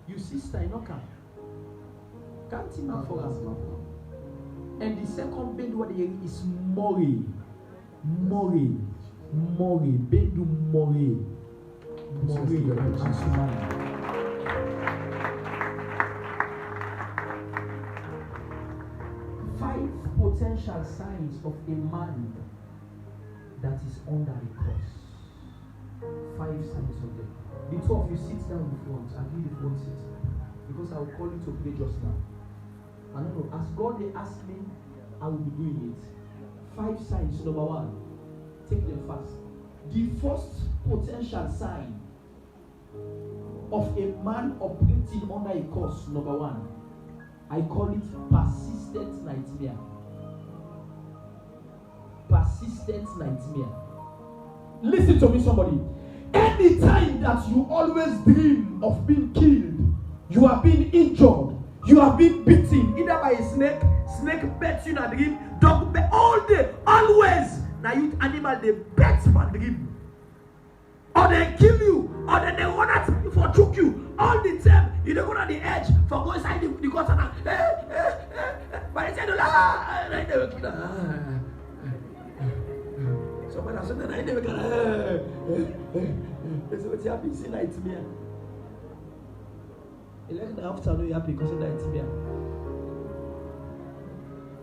You sister in Oka. Can't him for us. And the second bendu where they hear is Mori. Bendu Mori Ansumana. 5 potential signs of a man that is under a curse. 5 signs of them. The 2 of you sit down in front and give the front seat. Because I will call you to pray just now. I don't know. As God they ask me, I will be doing it. 5 signs. Number 1. Take them fast. The first potential sign of a man operating under a curse, number 1, I call it persistent nightmare. Persistent nightmare. Listen to me, somebody. Anytime that you always dream of being killed, you are being injured, you are being beaten, either by a snake bites you in a dream, dog bite all day, always. Now you animal they bet for dream. Or they kill you, or then they want to for choke you. All the time, you don't go on the edge for go inside the gutter now. But they say no right there somebody has said that I never can. That's what you happy see nightmare. 11 afternoon you happy because of nightmare.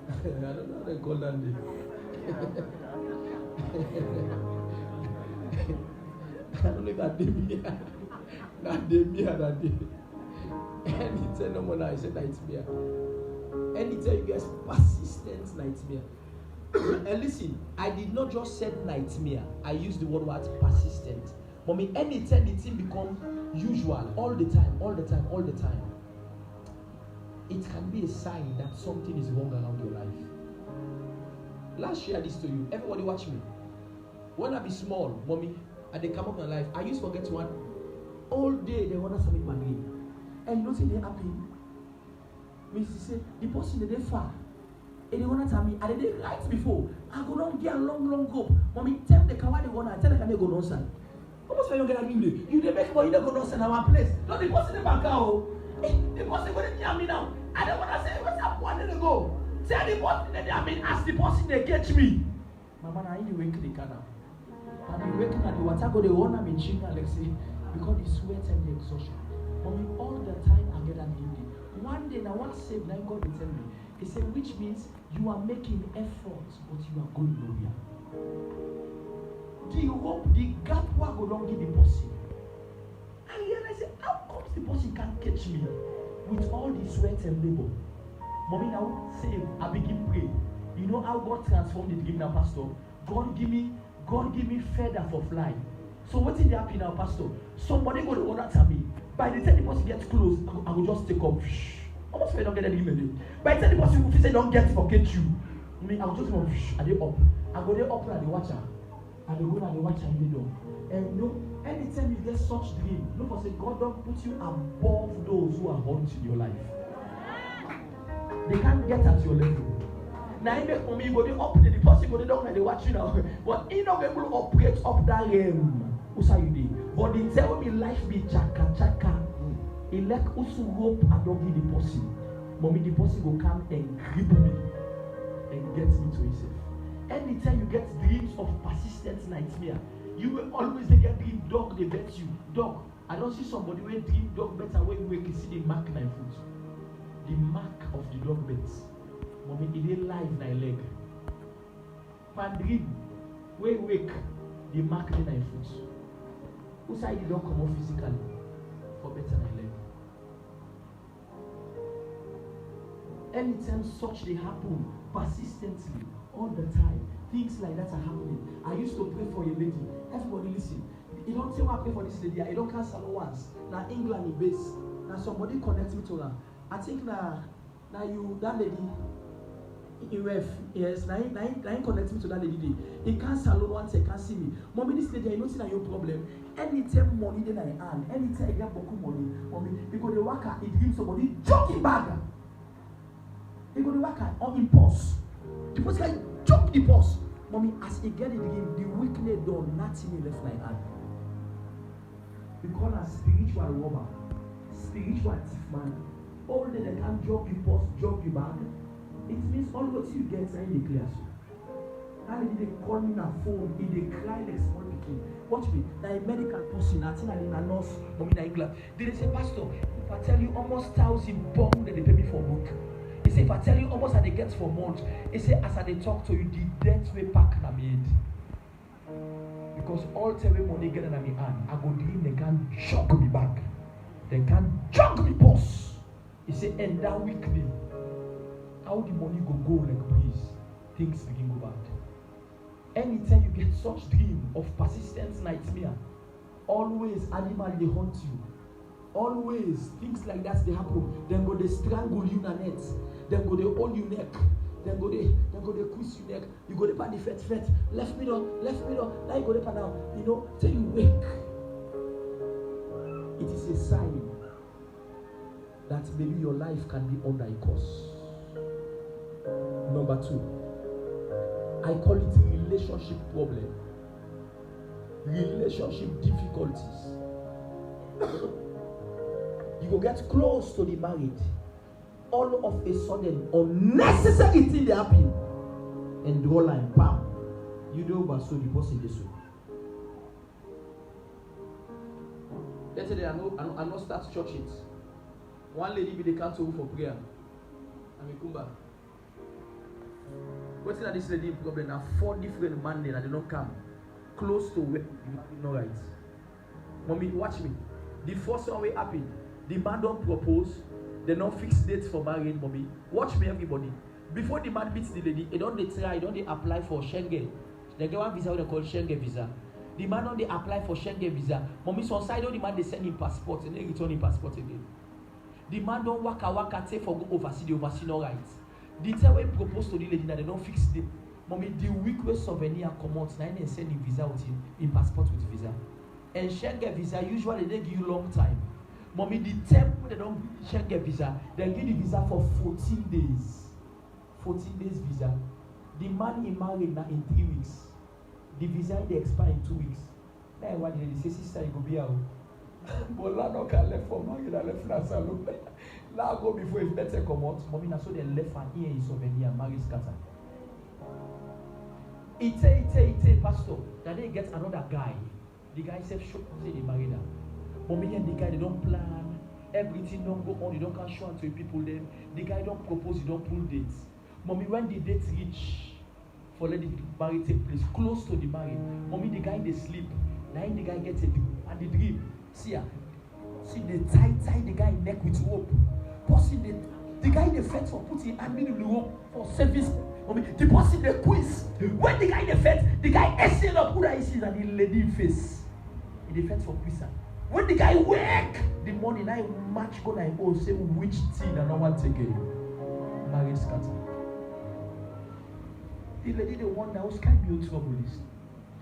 I don't know how they call that day. I don't know if that day. Anytime no more now, I say nightmare. Anytime you guys persistent nightmare. And listen, I did not just say nightmare. I used the word persistent. Mommy, anytime the thing become usual, all the time, it can be a sign that something is wrong around your life. Let's share this to you. Everybody watch me. When I be small, mommy, and they come up in my life, I used to forget one. All day they want to submit my name. And you know say they happy. Me say the person they far. And they want to tell me, and they right before. I go down get a long go. Mommy, tell the car why they want to tell them they go down side. Almost when you get a new you they make for you they go down side our place. Not the person in the back out. The person going to me now. I don't want to say what's up one day go. Tell the person that ask the person they catch me. Mama, I need to wake the car now. And you waking at the water go the one I'm in chin Alexi because the sweat and the exhaustion. Mommy, all the time I get an evening. One day now one save now God will tell me. He said, which means you are making efforts, but you are going nowhere. The hope, the gap will go down give the person. I realized, how come the person can't catch me with all the sweat and labor? Mommy now save, I begin pray. You know how God transformed the dream now, Pastor? God give me feather for fly. So what did happen now, Pastor? Somebody go to order to me. By the time the person gets close, I will just take off. Almost don't get any dream. By the time the person will say don't get forget you. I will just go and they up. I go there up and they watch her. And they go and they watch her in the door. And you know, anytime you get such dream, look for say God don't put you above those who are haunting in your life. They can't get at your level. Now you make me go there up, the person go there down and they watch you now. But he not able to operate up that realm. Who's how you did? But they tell me life be chaka. He like also hope and don't give the person. Mommy, the person will come and grip me and get me to himself. Anytime you get dreams of persistent nightmare, you will always get dream dog, they bet you. Dog. I don't see somebody where dream dog better when we can see the mark 9 foot. The mark of the dog bets. Mommy, it is live na leg. Man dream, we wake, the mark 9 foot. Who side the dog come off physically? For better na leg. Anytime such they happen persistently, all the time, things like that are happening. I used to pray for a lady. Everybody listen. You don't say, I pray for this lady. I don't cancel her once. Now England in base. Now somebody connects me to her. I think now you that lady. Yes, now he connects me to that lady. He can't salon once, he can't see me. Mommy, this lady, I know see that your problem. Anytime money then I earn, anytime I get beaucoup money, mommy, because the worker it gives somebody joking bag. He go to work on impulse. The person like jump the pulse. Mommy, as he get it again, the weekly done, nothing left like that. We call her spiritual robber, spiritual thief man. All day they can't drop the pulse, drop the bag. It means all what you get are in the class. And they call me on phone, they cry like small kid. Watch me, now a medical person, I think I'm a nurse, mommy in England. They say, Pastor, if I tell you almost 1,000 pounds that they pay me for a month. He said, if I tell you almost that they get for a month, he said, as I talk to you, the debt way pack na made. Because all the way money get in my hand, I go dream they can't jog me back. They can't jog me boss. He said, and that weekly, how the money go like breeze, things begin go bad. Anytime you get such dream of persistent nightmare, always animal they haunt you. Always things like that they happen. Then go they strangle you na net. Then go they hold you neck. Then go they twist you neck. You go they pan the fet. Left middle. Now you go they pan down. You know, till you wake. It is a sign that maybe your life can be under a curse. Number 2, I call it relationship problem. Relationship difficulties. You go get close to the married. All of a sudden, unnecessary thing they happen. And draw line, bam. You know, but so the person this way. Let's say I know start church it. One lady be the council for prayer. And we come back. What's that this lady problem? Now 4 different men there and they don't come close to where you know right. Mommy, watch me. The first one will happen. The man don't propose. They don't fix dates for marriage, mommy. Watch me, everybody. Before the man meets the lady, they don't apply for Schengen. They get one visa they call Schengen visa. The man don't apply for Schengen visa. Mommy, so on side of the man they send him passport and they return him passport again. The man don't waka take for go oversee the oversee no rights. The time we propose to the lady that they don't fix the mommy the week where souvenir come out, now they send him visa with him passport with visa. And Schengen visa usually they give you long time. Mommy, the time when they don't Schengen visa, they give the visa for 14 days. 14 days visa. The man he married now in 3 weeks. The visa they expire in 2 weeks. Now what they say, sister, you go be out. But now can left for married and left for salon. Now go before it's better come out. Mommy, now so they left and here is souvenir, marriage scatter. Ite, pastor, that they get another guy. The guy said, show say they married her. Mommy and the guy, they don't plan. Everything don't go on, you don't can show unto people then. The guy don't propose, you don't pull dates. Mommy, when the dates reach for let the marriage take place, close to the marriage, mommy, the guy they sleep. Now the guy gets a dream, and the dream, see they tie the guy neck with rope. Person the guy they fed for putting and middle the rope for service. Mommy, the person they quiz. When the guy they fed, the guy essayed up who I see and the lady face. He fed for prison. When the guy wake the morning, I match go like oh say which tea that no one take it. Marriage scatter. The lady the one that was kind of trouble is.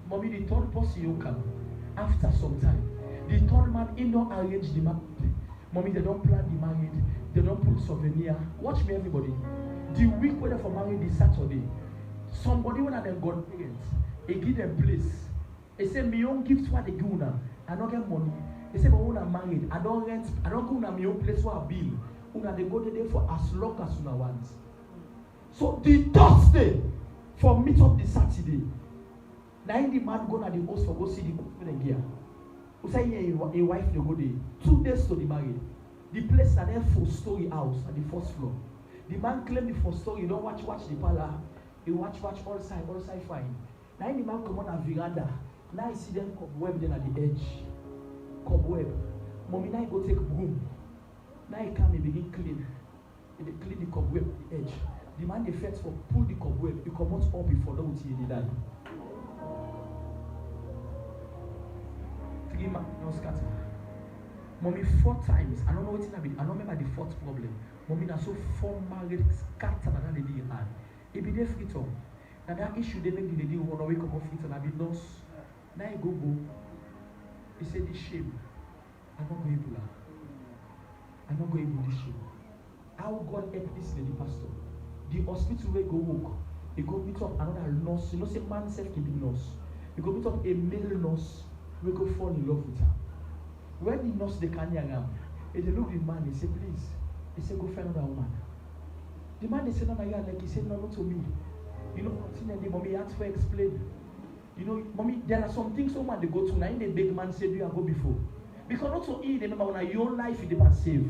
Mommy, the third person you come after some time. The third man he don't arrange the marriage. Mommy, they don't plan the marriage. They don't put souvenir. Watch me, everybody. The week whether for marriage is Saturday. Somebody when they got parents, they give them place. They say me own gift what they give now. I don't get money. They say but when I'm married, I don't rent. I don't go to my own place for a bill. Una they go there for as long as una want. So the Thursday for meet up the Saturday. Now the man go to the house for go see the woman gear. We say a wife they go there. 2 days to the married. The place are there for story house at the first floor. The man claim the first story. You don't watch the parlor. You watch all side fine. Now the man come on a veranda. Now I see them cobweb then at the edge. Cobweb. Mommy now I go take broom. Now I come and begin clean. They clean the cobweb at the edge. The man they fetch for pull the cobweb. You come out up before that would see the die. 3 months no scatter. Mommy 4 times. I don't know what it be. I don't remember the 4th problem. Mommy now so 4 married scatter that lady had. It be there freedom. Now that issue they make the lady run away come off freedom. I be nurse. Now he go. He said this shame. I'm not going to I'm not going to this shame. How God help this lady pastor? The hospital where go work. He go meet up another nurse. You know say man self can be nurse. He go meet up a male nurse. We go fall in love with her. When the nurse they can't hear him, they look at the man, they say, please. They say, go find another woman. The man they say, no, like he said, no, not to me. You know, the mommy had to explain. You know, mommy, there are some things someone they go to now in the big man said you go before. Because not so easy, they remember when your life is the save.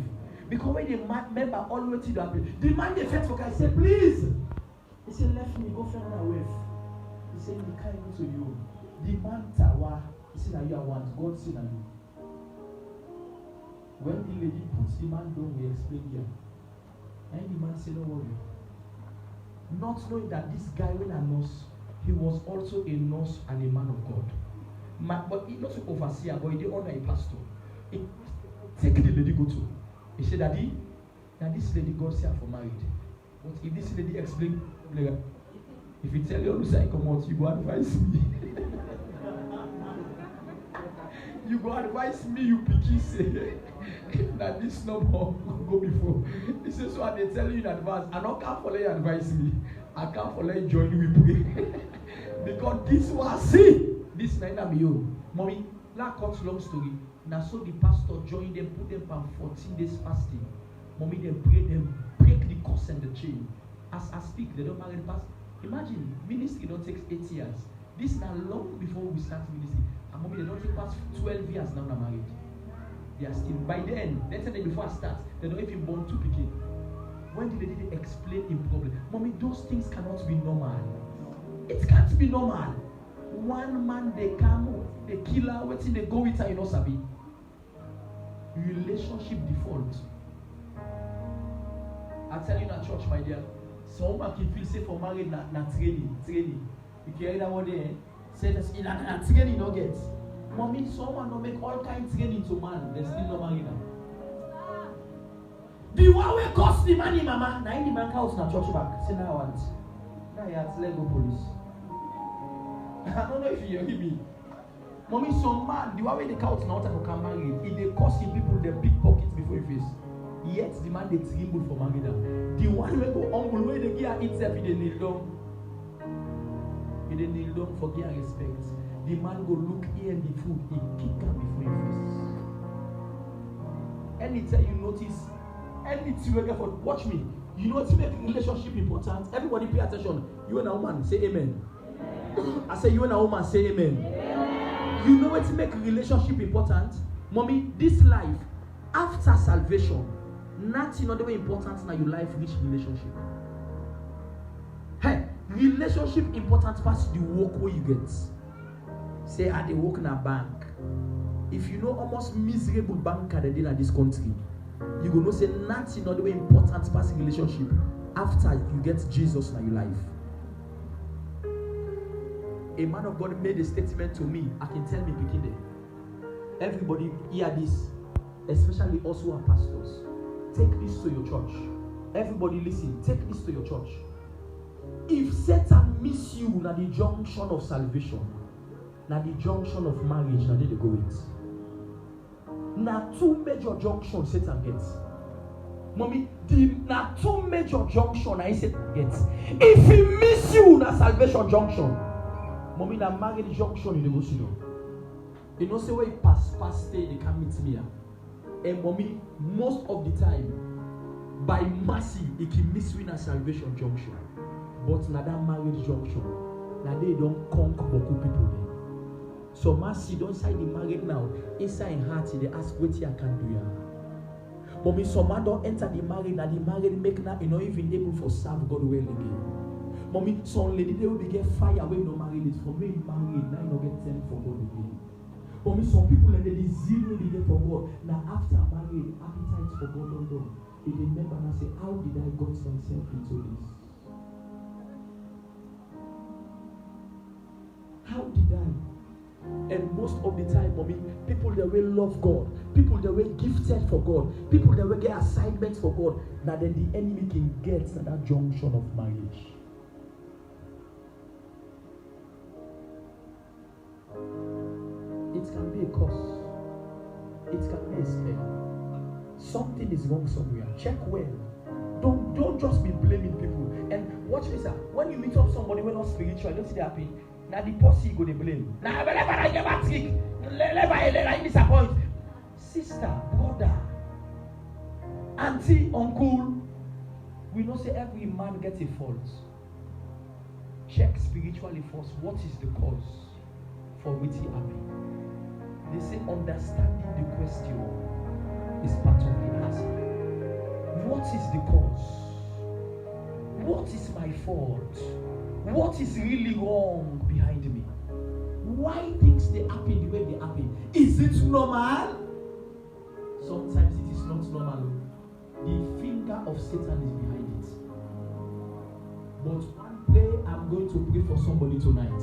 Because when the man member always to happen, the man they fed for guy say, please. He said, left me, go find another wife. He said, he can't go to you. The man tawa, he said, now you are one. God said, you. When the lady puts the man down, we explain here. And the man said, don't worry. Not knowing that this guy, when a nurse, he was also a nurse and a man of God. But he not an overseer, but he did honor a pastor. He take the lady go to. He said, Daddy, now this lady God say for married. But if this lady explain, if he tell you to come out, you go advise me. You go advise me, you picky say. That this number go before. He says, so they tell you in advance, I don't come for you advise me. I come for you join you, we pray. Because this was see. This night I'm your mommy. That cuts long story. Now so the pastor joined them, put them on 14 days fasting. Mommy they pray them, break the curse and the chain. As I speak, they don't marry the pastor. Imagine ministry don't take 8 years. This now long before we start ministry. And mommy they don't take past 12 years now they're married. They are still by then. Let's say before I start, they don't even born 2 pikin. When did they explain the problem? Mommy, those things cannot be normal. It can't be normal. One man they come, they kill her, waiting they go with her, you know, Sabi. Relationship default. I tell you in a church, my dear, someone can feel safe for marriage, not training. If you hear that one there, say that in a training, no get. Mommy, someone no make all kinds of training to man, they still no marry now. The one way cost the money, mama. Now the man house na church back. Say now what? Now you have to let go police. I don't know if you hear me. Mommy, some man, the one way the couch now to come marry, if they cost you people the big pockets before your face. Yet the man they tremble for marry them. The one way go humble, where they give itself, if they kneel down. If they kneel down for give respect. The man go look here in the food, he kick her before your face. Anytime you notice, anything you get for, watch me. You know to make relationship important. Everybody pay attention. You and a woman, say amen. I say you and a woman, say amen. You know what to make relationship important? Mommy, this life, after salvation, nothing other way important in your life reach relationship. Hey, relationship important past the work where you get. Say I dey work in a bank. If you know almost miserable banker they in this country, you gonna say nothing other way important past relationship after you get Jesus in your life. A man of God made a statement to me. I can tell me picking there. Everybody hear this, especially also our pastors. Take this to your church. Everybody listen. Take this to your church. If Satan miss you at the junction of salvation, at the junction of marriage, now they go with. Now two major junctions Satan gets. Mommy, now two major junctions I Satan gets. If he miss you at salvation junction, mommy, na marriage junction you go see. You know, say where you pass stay, they can meet me. And mommy, most of the time, by mercy, it can miss you in a salvation junction. But na that marriage junction, now they don't conquer beaucoup people there. So mercy don't say the married now. Inside in heart, they ask what you can do. Mommy, some man don't enter the married, now the married make now you not even able for serve God well again. Mommy, some lady they will be get fire when no married it for me married, now you don't get time for God again. Mommy, some people and they zero the day for God. Now after married, appetite for God don't go. They remember and say, how did I got myself into this? How did I? And most of the time, mommy, people that will love God, people that will gifted for God, people that will get assignments for God, now then the enemy can get to that junction of marriage. It can be a cause. It can be a spell. Something is wrong somewhere. Check well. Don't just be blaming people. And watch this, sir. When you meet up somebody who is not spiritual, don't see they happy. Now the posse go to blame. Now whenever I get a trick, whenever I disappoint. Sister, brother, auntie, uncle, we don't say every man gets a fault. Check spiritually first. What is the cause for which he happy? They say understanding the question is part of the answer. What is the cause? What is my fault? What is really wrong behind me? Why things they happen the way they happen? Is it normal? Sometimes it is not normal. The finger of Satan is behind it. But one day I'm going to pray for somebody tonight.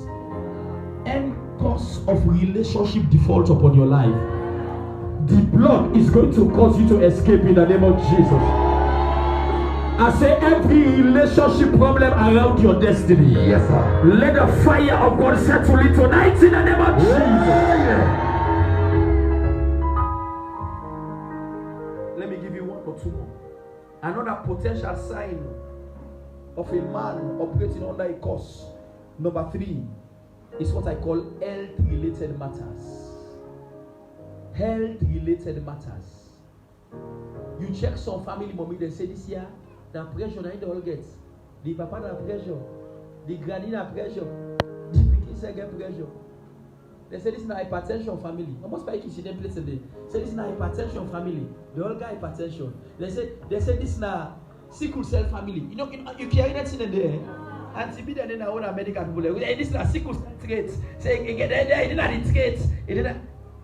Any cause of relationship default upon your life, the blood is going to cause you to escape in the name of Jesus. I say every relationship problem around your destiny. Yes, sir. Let the fire of God settle it tonight in the name of Jesus. Let me give you one or two more. Another potential sign of a man operating under a curse. Number 3 is what I call health-related matters. Health-related matters. You check some family mommy, they say this year, the pressure that they all get. The papa na pressure. The granny na pressure. The pikin say get pressure. They say this is a hypertension family. Almost like you see them place today. Say this is a hypertension family. They all got hypertension. They say this is a sickle cell family. You know you carry that in there. And to be there in our medical people. This is a sickle cell trait. Say again there it didn't have the trait. It didn't.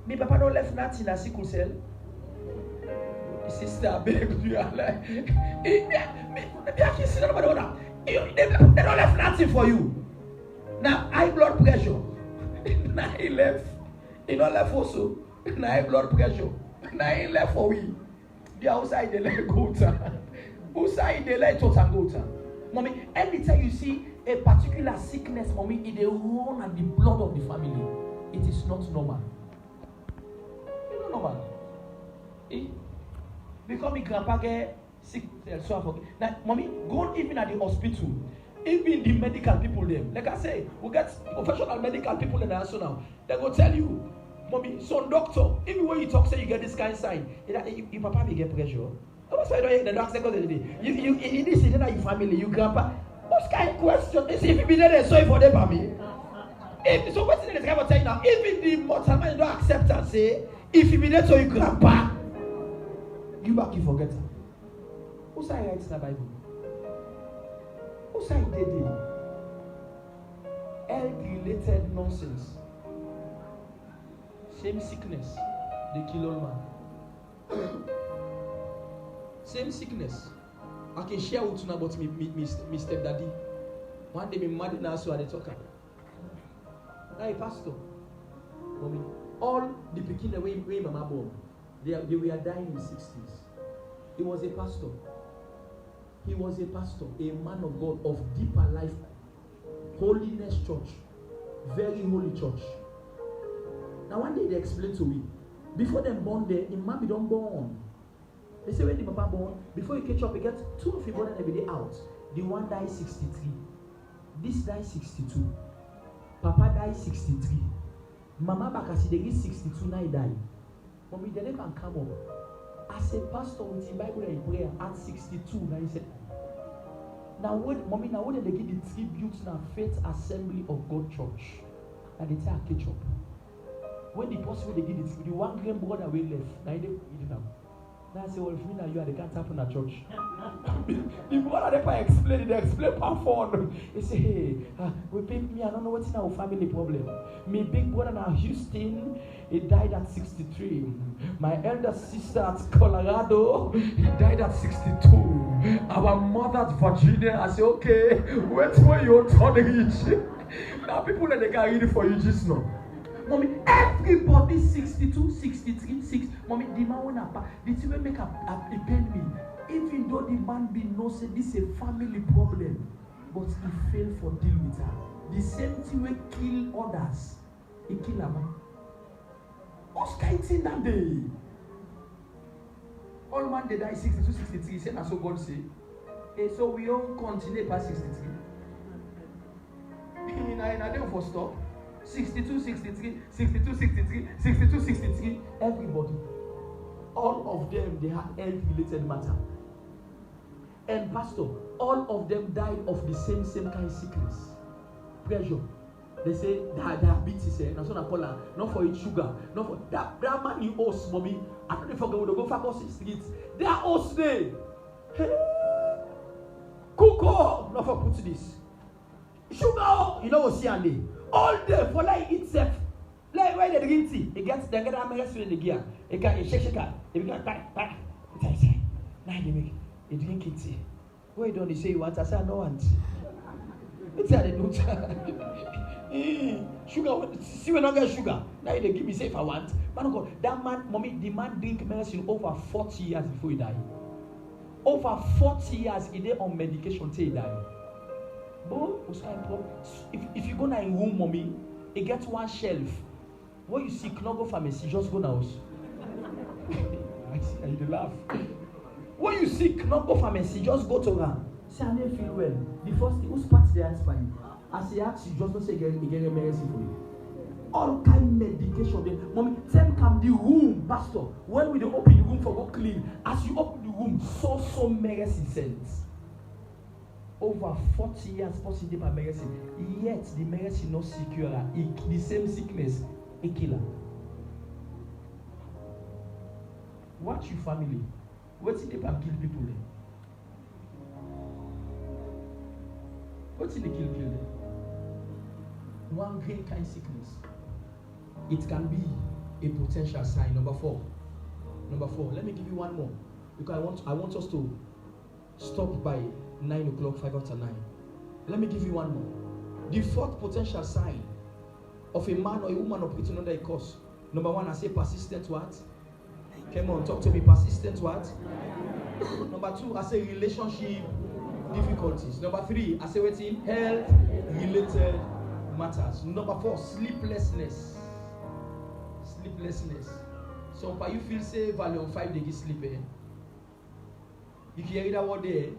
Me papa don't left nothing a sickle cell. Sister, beg you are like, they don't left nothing for you. Now high blood pressure. Now he left. He not left also. Now high blood pressure. Now he left for we. The outside they let go to. Outside they let to and go to. Mommy, anytime you see a particular sickness, mommy, it they run and the blood of the family. It is not normal. It's not normal. Because my grandpa get sick, so I forget. Now, mommy, go even at the hospital, even the medical people there. Like I say, we get professional medical people in the house now. They go tell you, mommy, son doctor, even when you talk, say you get this kind of sign, your papa may get pressure. That's why you don't hear the doctor go to the day. You this is your family, you grandpa. What kind of question? They say if you be there, sorry for them, mommy. So what's the guy will tell you now? Even the mortal man don't accept and say, if you be there, so you grandpa. You back you forget. Who say writes the Bible? Who say they did? Health-related nonsense. Same sickness, they kill all man. Same sickness. I can share with you about me stepdaddy. One day, me mad now, so I talk. Hey, pastor, mommy, all the pikin way mama born, they were dying in the 60s. He was a pastor. He was a pastor, a man of God of deeper life, holiness church, very holy church. Now one day they explained to me, before them born there, the mommy don't born. They say when the papa born, before you catch up, you get 2 of your brother every day out. The one died 63. This died 62. Papa died 63. Mama Bakasi they get 62 now he died. Mommy they never can come up. As a pastor with the Bible and prayer at 62 now he said. Now what mommy now when they give the tribute now Faith Assembly of God Church. And they say catch up. When the person they give the tribute, the one grand brother will left. Now they now. Now I say, well, if me and you are the can't happen at church. The brother they explain per phone. They say, hey, we pay me, I don't know what's in our family problem. My big brother now Houston, he died at 63. My elder sister at Colorado, he died at 62. Our mother at Virginia, I say, okay, wait for your turn reach. Now people that they can read it for you just now. Mommy, everybody 62, 63, 6. Mommy, the man won't have the thing will make a pain me. Even though the man be no say this is a family problem, but he failed for deal with her. The same thing will kill others. He kill her man. What's kind thing that day? All man they die 62, 63. Say that's what God say. Hey, so we all continue past 63. I don't for stop. 62, 63, 62, 63, 62, 63. Everybody. All of them, they had health-related matter. And pastor, all of them died of the same kind of sickness. Pressure. They say diabetes, that's what I call her. Not for it, sugar. Not for that man you host, mommy. I don't forget when they go for the streets. They are host there. Hey. Cocoa, not for put this. Sugar, you know what's here. All day for like itself. Like when they drink tea, they get that medicine in the gear. They can shake. They become back. Now they make they drink tea. Why don't they say you want? I say I don't want. It's how they do. Sugar, see when I get sugar. Now they give me say if I want. Man God, that man, mommy, the man drink medicine over 40 years before he died. Over 40 years he did on medication till he died. If you go now in room, mommy, it gets one shelf. When you see Knogo pharmacy, just go now. I see, and you laugh. When you see Knogo pharmacy, just go to her. Say, I didn't feel well. The first thing, who's part the answer for you? As he asks you, just don't say, get a medicine for you. All kind of medication. There. Mommy, tell come the room, pastor. When we open the room for go clean, as you open the room, so medicine sense. Over 40 years possible by medicine, yet the medicine not secure. The same sickness, a killer. Watch your family. What's in the kill people there? What's in the kill them? One great kind of sickness. It can be a potential sign. Number four. Let me give you one more. Because I want us to stop by 9 o'clock, 5 after 9. Let me give you one more. The fourth potential sign of a man or a woman operating under a curse. Number one, I say persistent what? Come on, talk to me. Persistent what? Number two, I say relationship difficulties. Number three, I say waiting, health-related matters. Number four, sleeplessness. So, if you feel say value on 5 days sleep, if you hear that word there,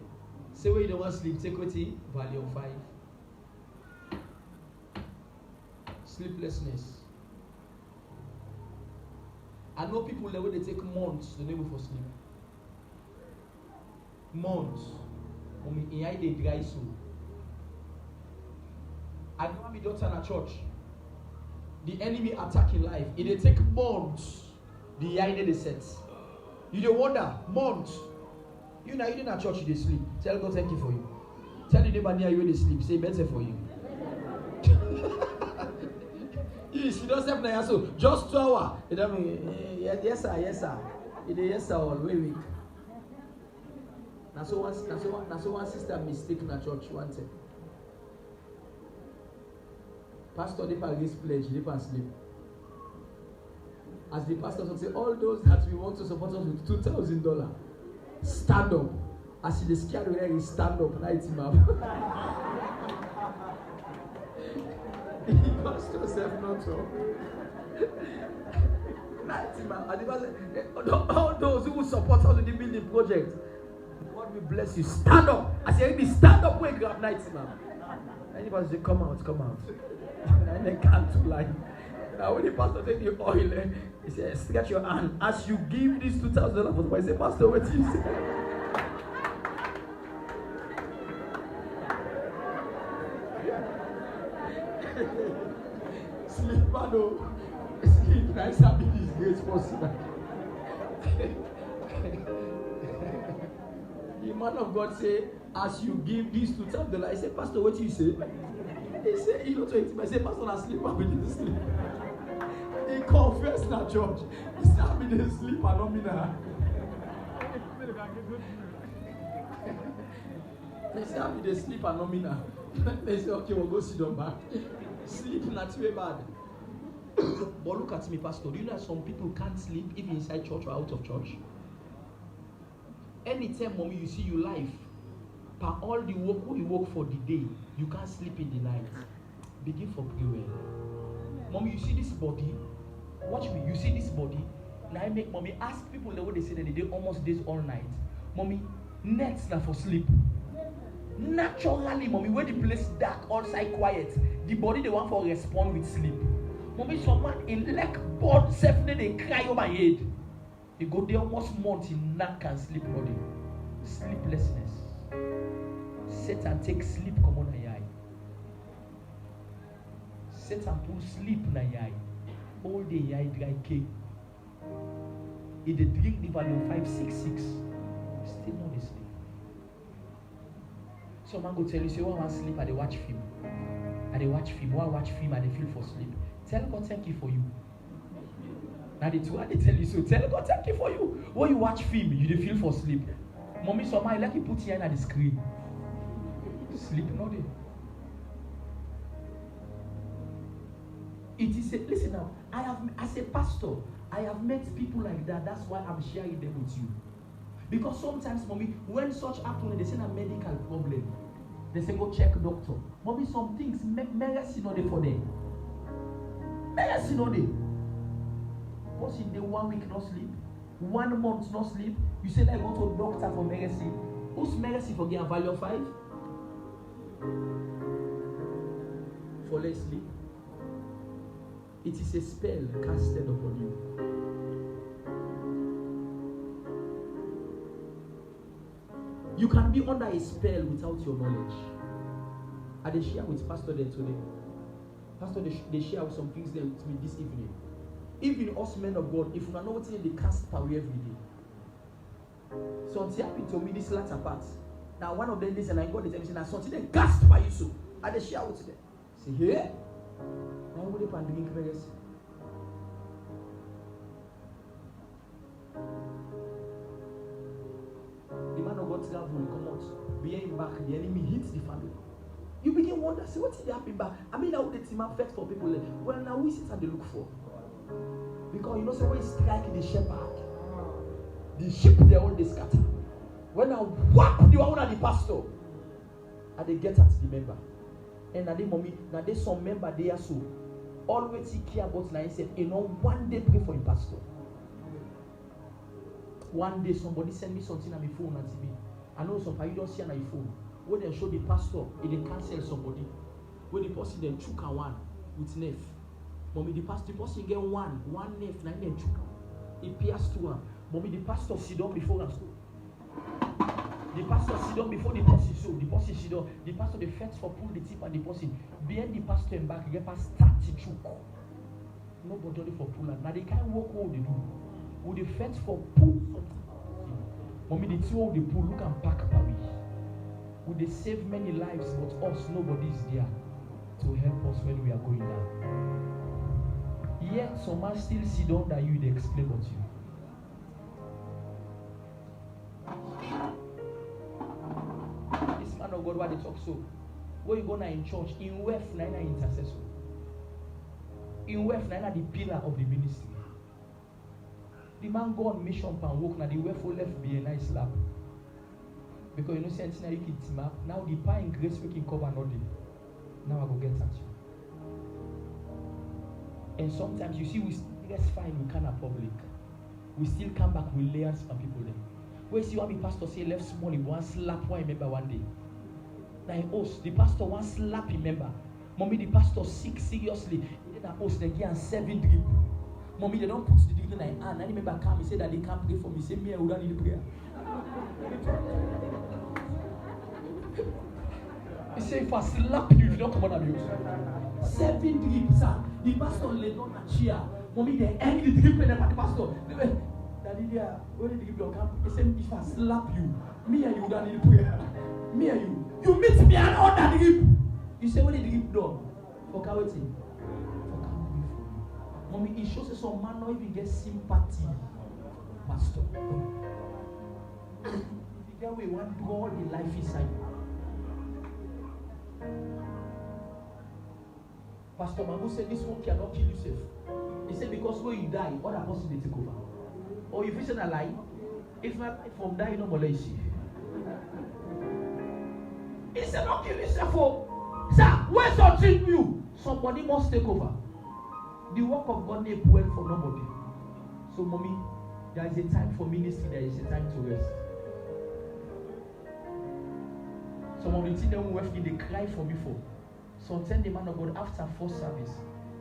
say where you don't want to sleep, take what value on 5. Sleeplessness. I know people that when they take months to never for sleep. Months. In they dry so. I know my daughter in a church. The enemy attacking life. It they take months. The idea they set. You dey wonder months. You know, you didn't at church, you dey sleep. Tell God thank you for you. Tell the neighbor near you when they sleep. Say better for you. She don't step now, so just 2 hours. You don't mean, yes sir, yes sir. It is yes sir all week. Now so one sister mistake in a church one time. Pastor dey against pledge, dey and sleep. As the pastor say, all those that we want to support us with $2,000, stand up. As he dey scare where he stand up, night him up. The pastor said not so. Night him up. And the pastor, all those who will support us with the building project, God will bless you. Stand up. I say, be stand up when you grab night him up. Anybody say, come out. And they can't lie. Now when the pastor take the oil, he says, stretch your hand. As you give this $2,000 for the say, Pastor, what you say? Sleep, man, sleep. Nice happy this great possible. The man of God say, as you give this $2,000, I say, Pastor, what you say? He said, you know, to him, I say, Pastor, I sleep, I'm in the sleep. He confessed that church. He said, I'm in the sleep, and not in the. They say, I'm in the sleep, and not in the. They say, okay, we'll go sit down back. Sleep, not too bad. But look at me, Pastor. Do you know some people can't sleep even inside church or out of church? Anytime, mommy, you see you life. By all the work you work for the day, you can't sleep in the night. Begin for prayer. Mommy, you see this body? Watch me. You see this body? Now I make mommy ask people the way they say that they almost days all night. Mommy, nets now for sleep. Naturally, mommy, when the place dark, outside quiet, the body they want for respond with sleep. Mommy, someone in leg board, seven they cry over my head. They go there almost months in neck and sleep body. Sleeplessness. Satan take sleep come on your eye. Satan pull sleep na your eye. All day your eye dry cake. If they drink the value 566, still not sleep. Some man go tell you, say, "Why want sleep?" And they watch film. And they watch film. Why watch film and they feel for sleep? Tell God thank you for you. Now the two and they tell you so. Tell God thank you for you. When you watch film, you feel for sleep. Mommy, somebody like you put here on the screen. Sleep no day. It is a listen now. I have as a pastor, I have met people like that. That's why I'm sharing them with you. Because sometimes, mommy, when such happen, they say a medical problem. They say go check doctor. Mommy, some things medicine no dey for them. Medicine no dey. What's in the 1 week no sleep? 1 month no sleep? You say I go to a doctor for medicine. Who's medicine for getting value of 5? For less sleep. It is a spell casted upon you. You can be under a spell without your knowledge. I they share with Pastor there today. Pastor, they share some things there with me this evening. Even us men of God, if you know what they cast power every day. So it happened to me this latter part. Now one of them days and I got the telling me, something they cast by you so. And they share with them. Say, hey, now would they pan drink medicine? The man of God travel will come out. Behind back, the enemy hits the family. You begin wonder, say, what did happen back? I mean, how the team affect for people? Well, now we sit and they look for. Because you know, so when you strike the shepherd, the sheep they all they scatter. When I whap the one of the pastor, and they get at the member. And now they mommy, now they some member they are so always he care about now himself. You know, one day pray for the pastor. One day somebody send me something on my phone and TV. I know some you don't see on your phone. When they show the pastor, if they cancel somebody, when the person then chook and one with nef. Mommy, the person get one nef, and then chook. He pierce to one. Mommy, the pastor sit down before us. The pastor sit down before the person, so the person sit down. The pastor the fence for pull the tip and the person. Behind the pastor and back, the pastor start to choke. Nobody for pull and now they can't walk all they do. Would the fence for pool? Mommy, the two of the pool, look and pack away. Would they save many lives, but us, nobody is there to help us when we are going down. Yet some man still sit down that you, they explain what you. This man of God, what they talk so. Where you go now in church, in wealth, nine intercessor. In wealth, nine the pillar of the ministry. The man go on mission and walk now the wealth left be a nice lap. Because you know, since now you can team up, now the power in grace we can cover nothing. Now I go get at you. And sometimes you see we dress fine, we can't public. We still come back with layers and people there. Where see what the pastor say left small, he want slap one member one day. Now in host, the pastor want slap him member. Mommy, the pastor sick seriously. Then the host they give 7 drip. Mommy, they don't put the drip in their hand. And member come, he say that they can't pray for me. Say me, I would not need prayer. He say if I slap you, you don't come on abuse. 7 drips, sir. The pastor laid on a chair. Mommy, they angry drip and the pastor. Daddy, when the drip don't come, he said if I slap you, me and you don't need prayer. Me and you meet me and all that drip. You say when the drip done, for waiting. For come for you. Mommy, it shows us some man not even get sympathy, pastor. If you get away, want to all the life inside you. Pastor Mamu said this one cannot kill yourself. He said because when you die, other person they take over. Or if it's a lie, if not from die, no more lazy. He said not kill yourself for. Sir, where's your treat you? Somebody must take over. The work of God never well for nobody. So mommy, there is a time for ministry, there is a time to rest. Some of the things that we have they cry for me for. Sometimes the man of God after first service,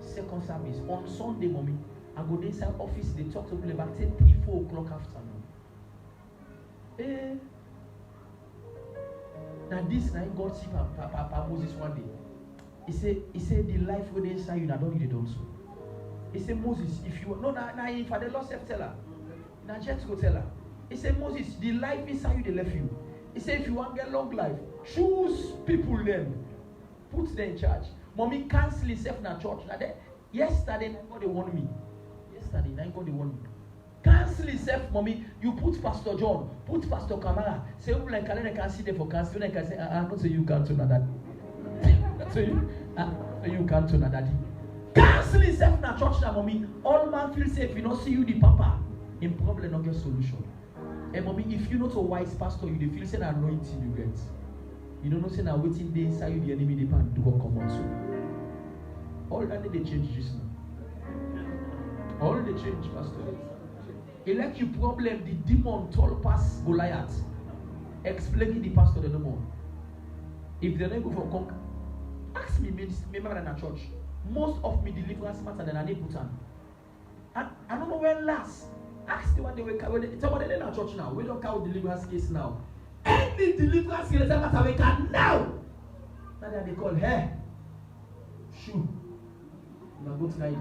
second service, on Sunday, mommy, I go inside office, they talk to people about 3, 4 o'clock afternoon. Now this night God see Papa Moses one day. He said the life where they inside you, I don't need it also. He said Moses, if you no if I the Lord self tell her, now just go tell her. He said Moses, the life inside you they left you. He said if you want to get long life, choose people then. Put them in charge. Mommy cancel himself in a church. Yesterday, God they warned me. Yesterday, God they warned me. Cancel himself, mommy. You put Pastor John, put Pastor Kamara. Say, oh, like I can see them for cancel. Then I can say, not say you can't do that. Say you can't do that. Cancel himself in a church now, mommy. All man feel safe. You don't see you the papa. In problem, not get solution. And mommy, if you not a wise pastor, you feel say an anointing you get. You don't know say now waiting day inside you the enemy they can't do what come on so. All that they change just now. All they change, pastor. It like you problem the demon tall past Goliath. Explaining the pastor the no more. If they don't go for conquer, ask me member in a church. Most of me deliverance matter than I need put on. I don't know when last. Ask the one they were somebody in our church now. We don't count deliverance case now. Any deliverance case matter we can now. That they call her. Shoe. Now go tonight.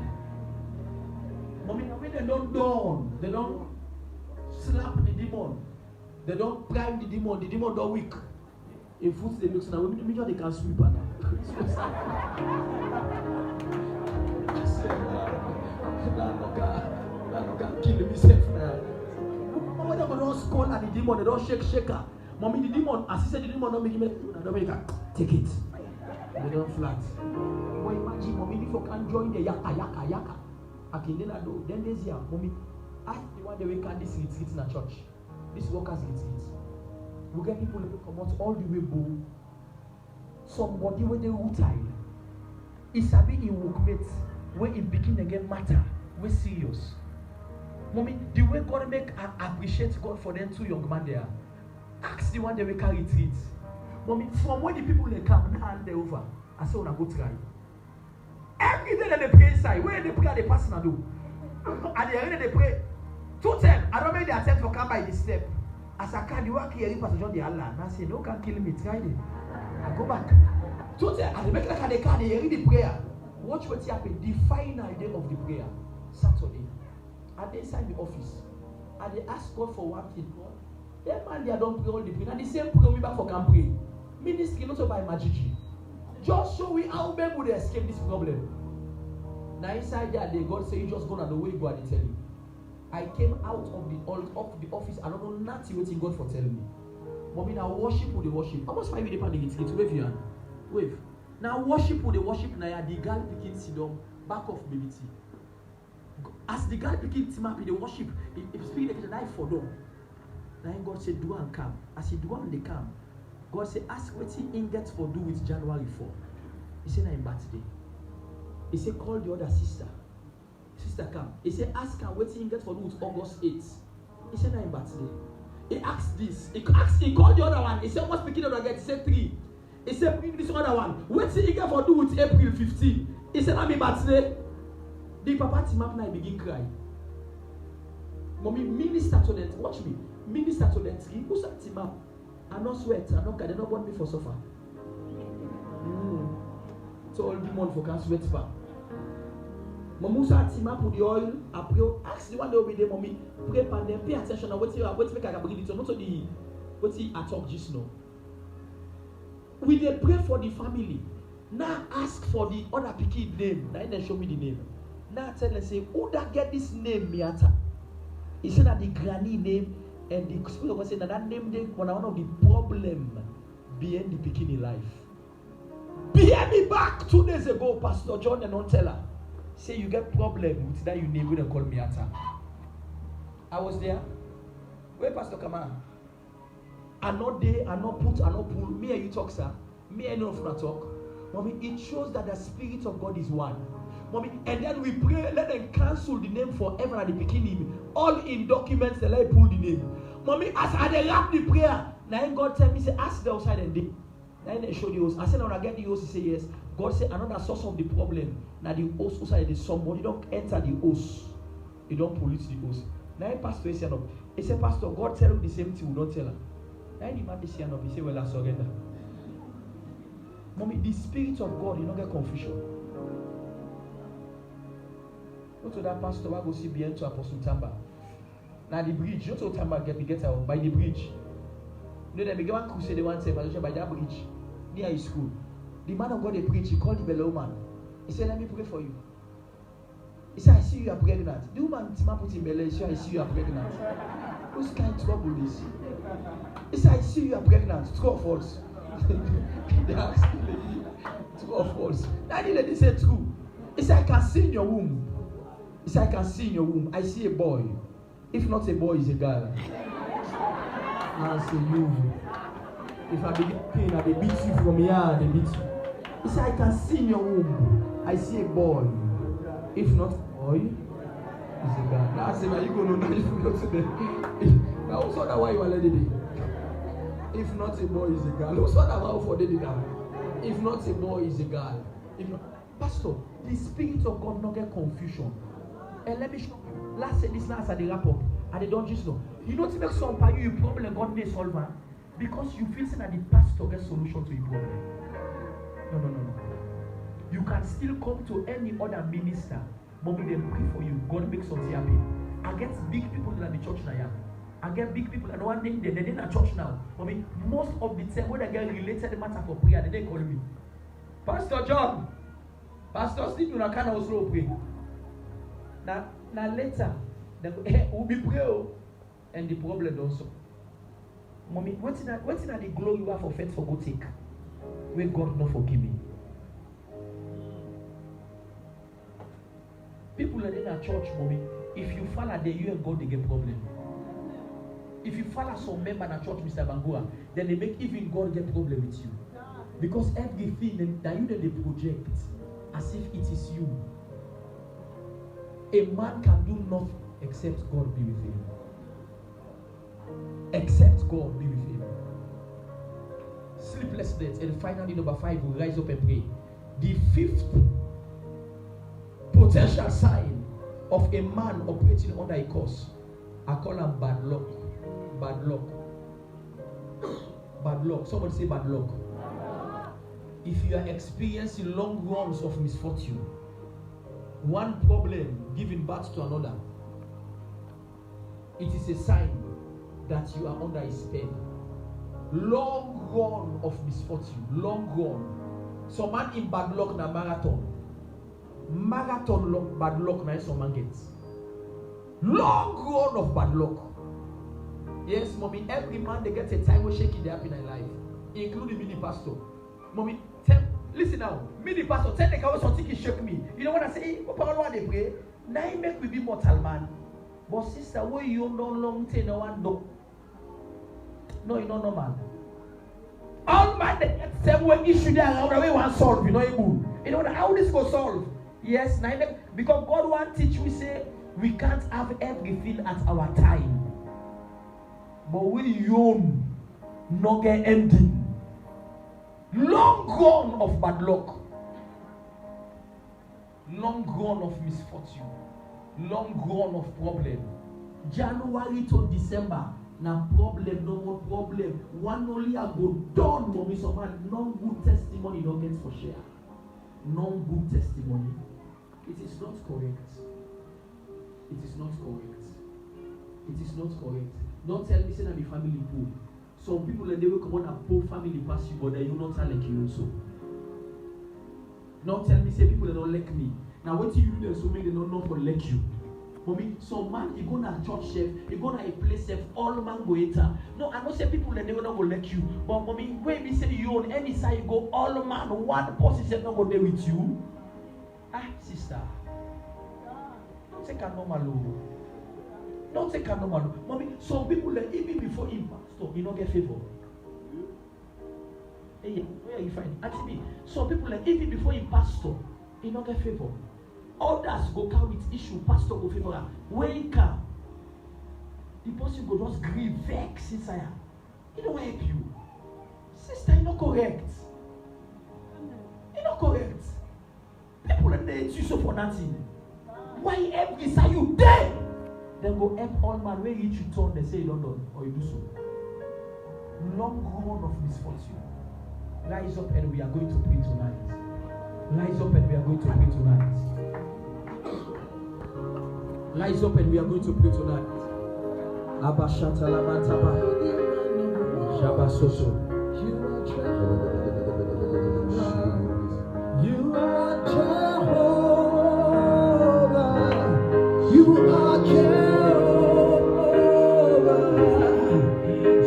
Mommy, when they don't dawn, they don't slap the demon. They don't prime the demon don't weak. In foot they look now. Make sure they can sweep her now. I can kill myself now. When they don't scold at the demon, they don't shake her. Mommy, the demon, as he said, the demon don't make him take it. They don't flat. But imagine, mommy, if you can join the yaka. Okay, then there's here, mommy. Ask the one they will can this retreat in a church. This workers retreat. We get people who come out all the way bow. Somebody when they will tired. It's a bit in workmate when it begin again matter. We're serious. Mommy, the way God make and appreciate God for them 2 young men there. Ask the one they will carry retreat. Mommy, from when the people they come now hand they over. I say wanna go try. Every day they pray inside. Where they pray, they pass and do. And they pray. 2 times. I don't make the attempt to come by the step. As I can, you work here, Pastor John the Allah. And I say, no can kill me. Try it. I go back. 2 times. And they make like they can. They read the prayer. Watch what happen. The final day of the prayer, Saturday. And they inside the office. And they ask God for one thing. God, that man they don't pray all the prayer. And the same prayer we back for can pray. Ministry not by magic. Just show we how men would escape this problem. Now inside there, God say you just go on the way go and tell you. I came out of the office. I don't know nothing waiting God for telling me. Mommy, now worship with the worship. Almost 5 minutes pandemic. It's wave your hand. Wave. Now worship with the worship. Now the girl begin sit down back of baby tea. As the girl begin to map in the worship, if spirit is a knife for them. Now God said, do and come. As he do and they come, God said, ask what he gets for do with January 4. He said, na him birthday. He said, call the other sister. Sister come. He said, ask her what he gets for do with August 8th. He said, na him birthday. He asked this. He called the other one. He said, what's picking up again? He said 3. He said, bring this other one. What he get for do with April 15? He said, na me birthday. The papa team up now begin cry. Mommy, minister to them. Watch me. Minister to them. Who's that team up? I not sweat. I not. They don't want me for suffer. So all demon for can sweat for. Mommy, say team up with the oil. I pray. Ask the one that will be there. Mommy, pray for them. Pay attention. What make I bring it to? Not to the what he I talk just now. We dey pray for the family. Now ask for the other pikin name. Now they show me the name. Now tell them say, who that get this name miata? He said that the granny name and the spirit of God said that name they one of the problem behind the pikin in life. Behind me back 2 days ago, Pastor John and Ontella say you get problem with that you name we don't call miata. I was there. Where Pastor Kamara? I not there, I not put, I not pull. Me and you talk, sir. Me and you not talk. Mommy, it shows that the Spirit of God is one. Mommy, and then we pray, let them cancel the name forever at the beginning. All in documents, they let pull the name. Mommy, as I wrap the prayer, now God tell me, say, ask the outside and they. Then they show the host. I said, when I get the host, he say yes. God said, another source of the problem. Now the host outside is somebody don't enter the host. You don't pollute the host. Now Pastor said, no. He said, Pastor, God tell you the same thing, we don't tell her. Now the man is here, he said, well, I surrender. Mommy, the Spirit of God, you don't get confusion. Go to that pastor, I go see behind to Apostle Tamba. Now the bridge, you know to Tamba get out by the bridge. You know they began one crusade they want to say by that bridge near his school. The man of God they preach, he called the bellow man. He said, let me pray for you. He said, I see you are pregnant. The woman put in belly, he said, I see you are pregnant. Whose kind of trouble is this? He said, I see you are pregnant. True or false? They asked the lady, true or false? Now the lady said true. He said, I can see in your womb. He said, I can see in your womb. I see a boy. If not a boy, it's a girl. I say you. If I begin pain, I beat you from here, they beat you. He said, I can see in your womb. I see a boy. If not a boy, it's a girl. Now I say, now you go know if not today. Now also that why you are lady. If not a boy, is a girl. Who's what about for daddy now? If not a boy, is a girl. If not, Pastor, the Spirit of God not get confusion. And let me show you. This last at the wrap up. And they don't just know. You know to make some by you problem God may solve her. Because you feel that the pastor gets solution to your problem. No. You can still come to any other minister. But when they pray for you, God makes something happen. I get big people in the church now. I get big people and one name they're in a church now. I mean, most of the time when I get related matter for prayer, they call me. Pastor John, Pastor Steve, you can't also pray. Now later, we'll be pray and the problem also. Mommy, what's in the glory you have for faith for God take? When God not forgive me. People are in a church, mommy. If you fall at the you and God, they get problem. If you follow some member in a church, Mr. Bangura, then they make even God get problem with you. Because everything that you they project as if it is you. A man can do nothing except God be with him. Except God be with him. Sleepless nights. And finally, number 5, we rise up and pray. The 5th potential sign of a man operating under a curse, I call him bad luck. Bad luck. Bad luck. Somebody say bad luck. If you are experiencing long runs of misfortune, one problem giving birth to another, it is a sign that you are under a spell. Long run of misfortune, long run. Some man in bad luck na marathon. Marathon luck, bad luck na some man gets. Long run of bad luck. Yes, mommy, every man they get a time where shaking their happen in life, including me the pastor. Mommy, listen now, me the pastor, tell the guy something he shake me. You know what I say? Hey, what power they pray? Now he make we be mortal man. But sister, where you no long take no one no. No, you know normal. All man they get same way issue there around the way one solve, you know able. You know how this go solve? Yes, now because God want teach we say we can't have everything at our time. But we young no get ending. Long gone of bad luck. Long gone of misfortune. Long gone of problem. January to December. Now problem, no more problem. One only I go done, mommy. So man, no good testimony no gets for share. No good testimony. It is not correct. It is not correct. It is not correct. Don't tell me say that be family poor. Some people they will come on a poor family pass you, but they will not like you also. Don't tell me say people they don't like me. Now what you do so make they don't know for like you. Mommy, some man you go na church chef, you go na a place chef, all man go eater. No, I don't say people that they will not go like you. But mommy, when we say you on any side you go, all man one person chef not go there with you. Ah, sister. Don't take a normal. Don't take a normal. Mommy, some people that even before him pastor, you don't get favor. Hey, where are you finding? Actually, some people that even before him pastor, you don't get favor. Others go come with issue, pastor go favor. When he come, the person go just grieve, vex inside. He don't help you. Sister, you're not correct. You're not correct. People that they hate you so for nothing. Why every side you there? Then go help all man where each you turn, they say you don't done or you do so. Long run of misfortune. Rise up and we are going to pray tonight. Rise up and we are going to pray tonight. Rise up and we are going to pray tonight. Abba Shata Lamantaba. Jabba Soso. You are Jehovah. You are Jehovah.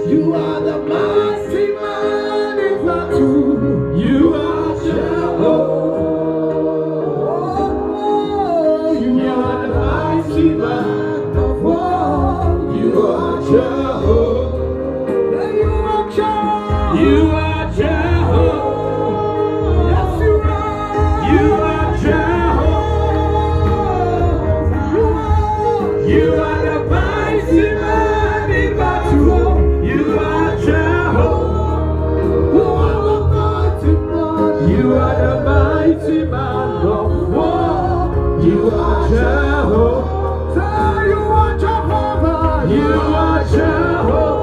You are the mighty man in battle. You are Jehovah. You are the mighty man of war. You are Jehovah. You are Jehovah. You are Jehovah. Yes, you are. You are Jehovah. You are the mighty man in battle. You are Jehovah. You are the mighty man of war. You are Jehovah. You are Jehovah. You are Jehovah.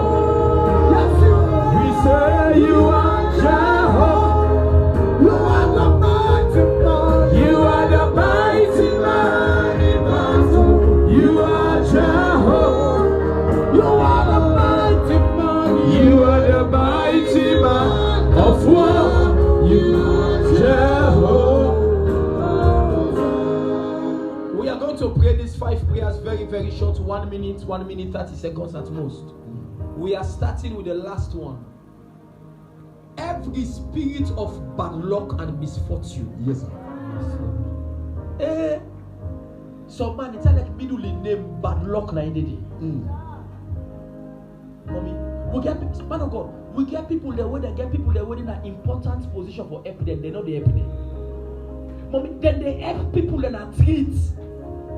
Yes, you are. We say you are Jehovah. You are the mighty man. You are the mighty man in battle. You are Jehovah. You are the mighty man. You are the mighty man of war. You are Jehovah. We are going to pray these 5 prayers very, very short. 1 minute, 1 minute, 30 seconds at most. We are starting with the last one. Every spirit of bad luck and misfortune. Yes, sir. Some man, it's like middle name bad luck na day. Mommy, we get man of God. We get people there where they get people there in an important position for help them. They know they help them. Mommy, then they help people in a treat.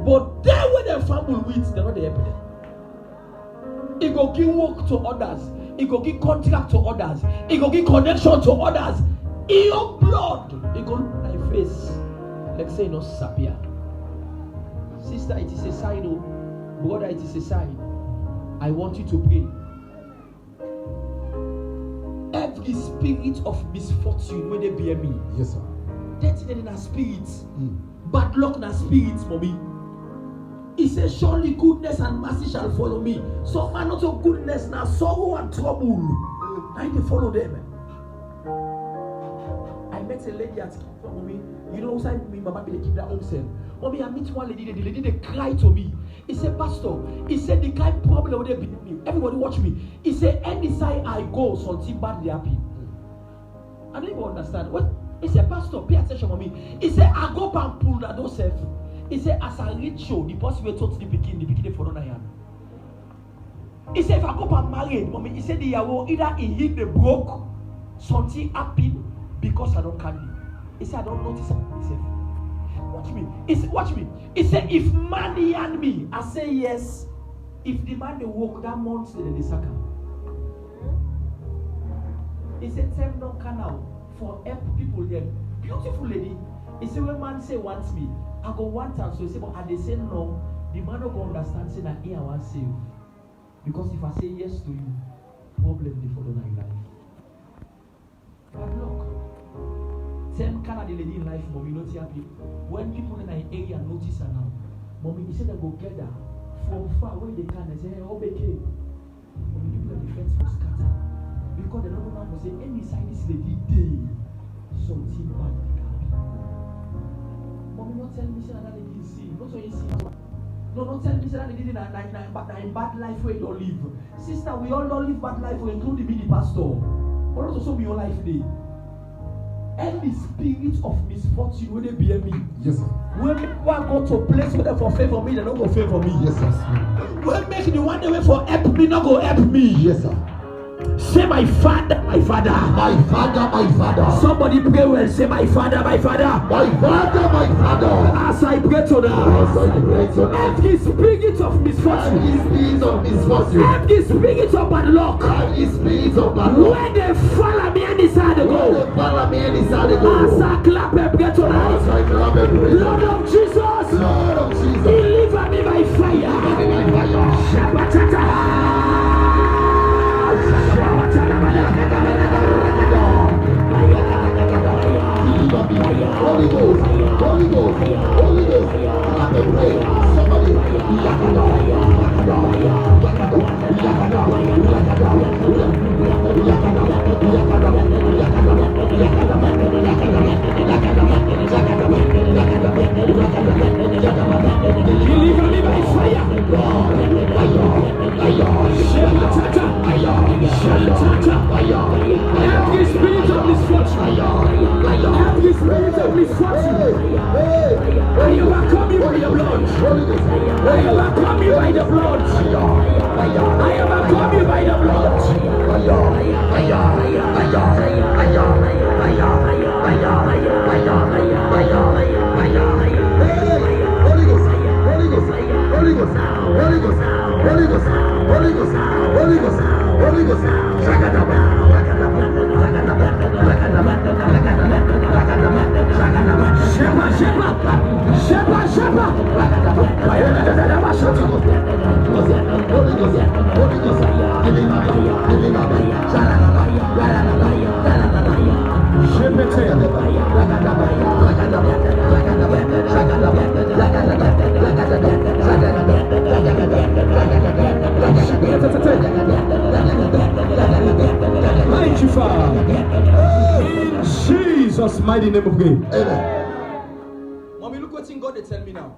But they where they family with, they know they help them. It go give work to others. It go give contract to others. It go give connection to others. In your blood, it go look like face. Like say no sapia. Sister, it is a sign. Oh, brother, it is a sign. I want you to pray. Every spirit of misfortune when they bear me. Yes, sir. That's in a spirit. Bad luck na spirit, mommy. He said, surely goodness and mercy shall follow me. So man, not of goodness now, sorrow and trouble. I they follow them. I met a lady at mommy. You know, outside me, Mama, they keep their home cell. Mommy, I meet one lady, the lady they cry to me. He said, Pastor, he said the kind of problem with me. Everybody watch me. He said, any side I go, something bad happen. I don't even understand. What? He said, Pastor, pay attention, mommy. He said, I go up and pull that those self. He said, as I reach show, the person will talk to the beginning for another. He said, if I go up and marry, mommy, he said, the yawo either he hit the broke, something happen because I don't candy. He said, I don't notice it. He said, watch me. He said, watch me. He said, if man and me, I say yes. If the man they walk that month, they suck. He said, tell no canal for help people there. Beautiful lady. He said, when man say wants me, I go want her. So he said, but at the same no, the man don't go understand say that here I want save. Because if I say yes to you, problem they follow my life. But look, same kind of the lady in life, mommy, not happy. When people in an area notice her now, mommy, he said they go gather from far where they can and say, hey, okay. Mommy, people at the fence will scatter. Because the number one will say, any side this lady day, something bad can happen. Mommy, not tell me say that lady is see. Not so you see. No, don't tell me say that lady in bad life where you don't live. Sister, we all don't live bad life, including me, the pastor. But also be your life day. And the spirit of misfortune will they bear me. Yes, sir. When people go to a place where they for favor me, they don't go favor me. Yes, sir. When make the one way for help me, not go help me. Yes, sir. Say my father, my father. My father, my father. Somebody pray well. Say my father, my father. My father, my father. As I pray to them. As I pray to them. Every spirit of misfortune. Every spirit of misfortune. Every spirit of bad luck. Every spirit of bad luck. When they follow me any side to When go. they follow me any side to go. As I clap and pray to them. As I clap and pray. Lord of Jesus. Lord of Jesus. Deliver me by fire. Deliver me by fire. Shabbatata. Holy Ghost, Holy Ghost, Holy Ghost, clap and pray. Somebody, deliver me by fire. Every spirit of misfortune. Every spirit of misfortune. I overcome you by the blood. I overcome you by the blood. I overcome you by the blood. Holy Ghost, Holy Ghost, Holy Ghost, Holy Ghost, Holy Ghost, Holy Ghost, Holy Ghost, Holy Ghost, Shagadaba, Sheba, Sheba, Sheba, Sheba. Holy Ghost, Holy Ghost, Thank you, Father. In Jesus' mighty name of God. Amen. Mommy, look what God they tell me now.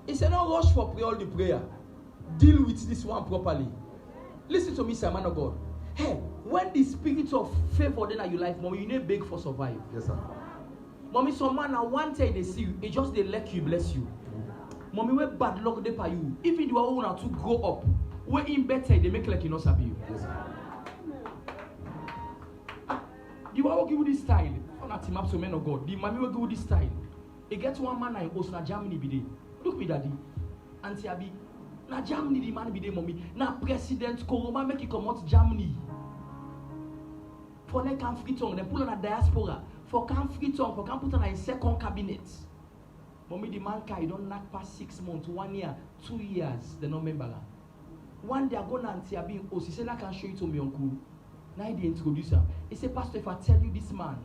He said, don't rush for prayer, all the prayer. Deal with this one properly. Listen to me, sir, man of God. Hey, when the spirit of favor then are your life, mommy, you need beg for survive. Yes, sir. Mommy, some man now one day they see you, it just they let you bless you. Mommy, where bad luck they pay you. Even you are owner to grow up, where in better they make like you not sabi you. Yes, sir. The one will give you this style. Not team up so men of God. The mommy will give you this style. It gets one man in Osna Germany be there. Look me, daddy. Auntie Abi. Na Germany the man be there, mommy. Na President Koroma make it come out Germany. For they can free tongue, they pull on a diaspora. For can free tongue, for can put on a second cabinet. Mommy, the man can don't knock past 6 months, 1 year, 2 years, they no member. One day I go to Auntie Abi, oh, she said I can show you to me, uncle. Now he introduce him. He said, Pastor, if I tell you this man,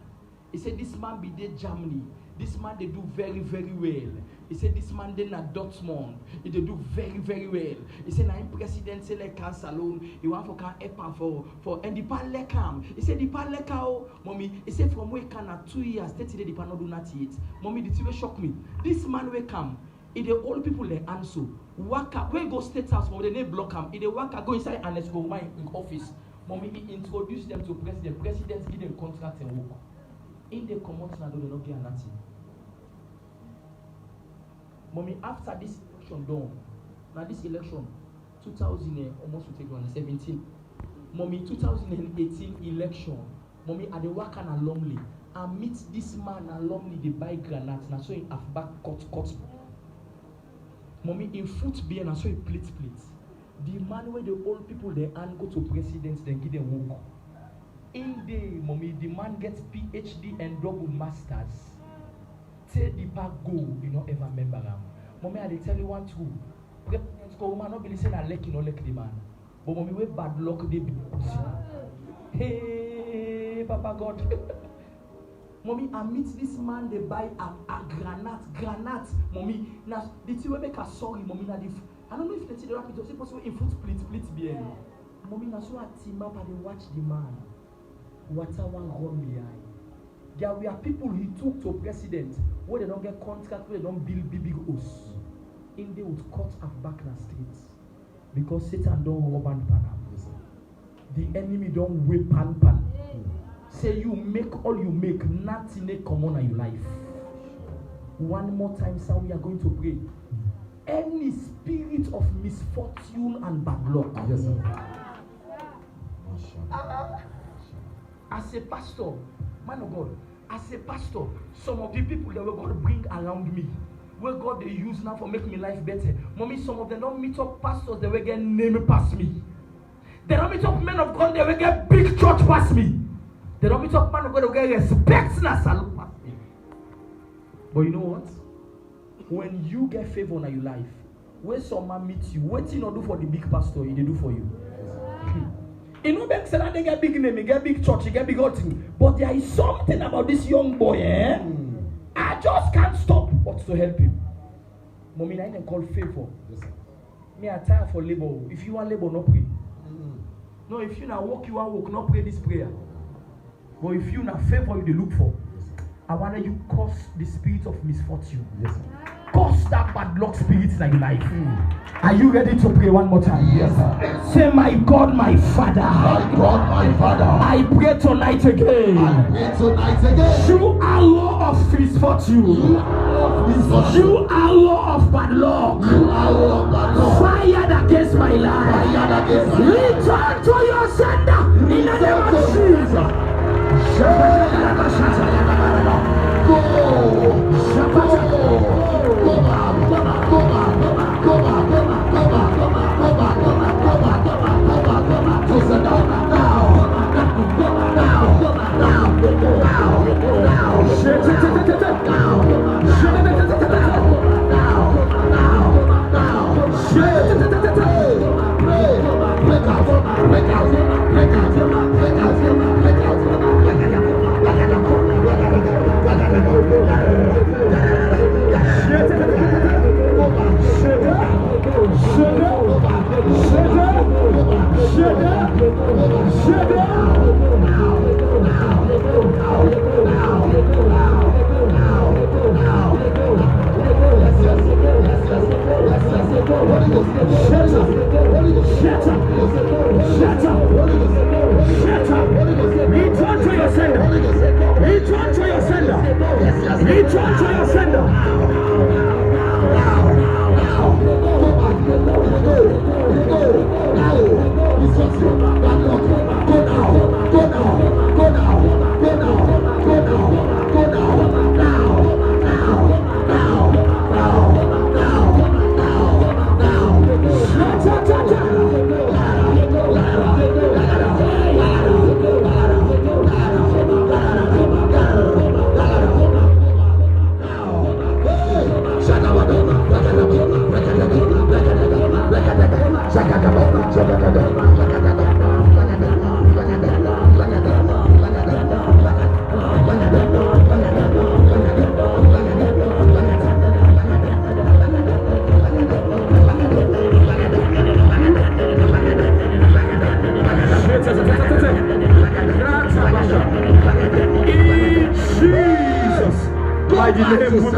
he said this man be there Germany. this man they do very, very well. He said this man then at Dortmund, they do very, very well. He said now president say like cancer alone, he want for can help for and the pan like him. He said the pan like how mommy. He said from where can at 2 years, 30 days the pan not do not yet. Mommy, the TV shock me. This man will come. If the old people they answer, waka when go state house, mommy they block him. If they waka go inside and let's go my office. Mommy he introduce them to president. President give them contract and work. In the commons now they not get nothing. Mommy, after this election done, now this election, 2000 almost will take 17. Mommy, 2018 election, mommy at the work and alumni, I meet this man alumni they buy granite, now so in half back cut. Mommy in foot beer, now so in plate. The man where the old people they and go to presidents, then give them work. In the mommy, the man gets PhD and double masters. Say the park go, you know, ever remember them. Mommy, I tell you one truth. Presidents go, woman, not be listening and like, you know, like the man. But mommy, we bad luck, they be. Hey, Papa God. Mommy, I meet this man, they buy a granite. Mommy, now, the thing will make us sorry, mommy, now, I don't know if the rapid or possible in foot split behind. Mommy, now, so I team up and they watch the man. Water one run behind. There were people he took to president where they don't get contract, where they don't build big house. In they would cut up back in the streets because Satan don't rob and pan. The enemy don't whip pan. Say you make all you make, nothing they come on in your life. One more time, sir, we are going to pray. Any spirit of misfortune and bad luck. Yes, sir. As a pastor, man of God, as a pastor, some of the people that were God bring around me, where God they use now for make me life better. Mommy, some of them don't meet up pastors, they will get name past me. They don't meet up men of God, they will get big church past me. They don't meet up man of God, they will get respect and salute past me. But you know what? When you get favor in your life, when someone meets you, what you not do for the big pastor, they do for you. You know, back then they get big name, they get big church, they get big thing. But there is something about this young boy, I just can't stop but to help him. Mommy, I can call favor. Yes, sir. Me, I tire for labor. If you want labor, not pray. No, if you not walk, you want walk, not pray this prayer. But if you not favor, you they look for. I want you curse the spirit of misfortune. Yes, sir. Curse that bad luck spirit in your life. Are you ready to pray one more time? Yes, sir. Say, my God, my Father. My God, my Father. I pray tonight again. I pray tonight again. You arrow of misfortune. You arrow of bad luck. You arrow of bad luck. Fired against my life. Fired against my life. Return to your sender in the name of Jesus.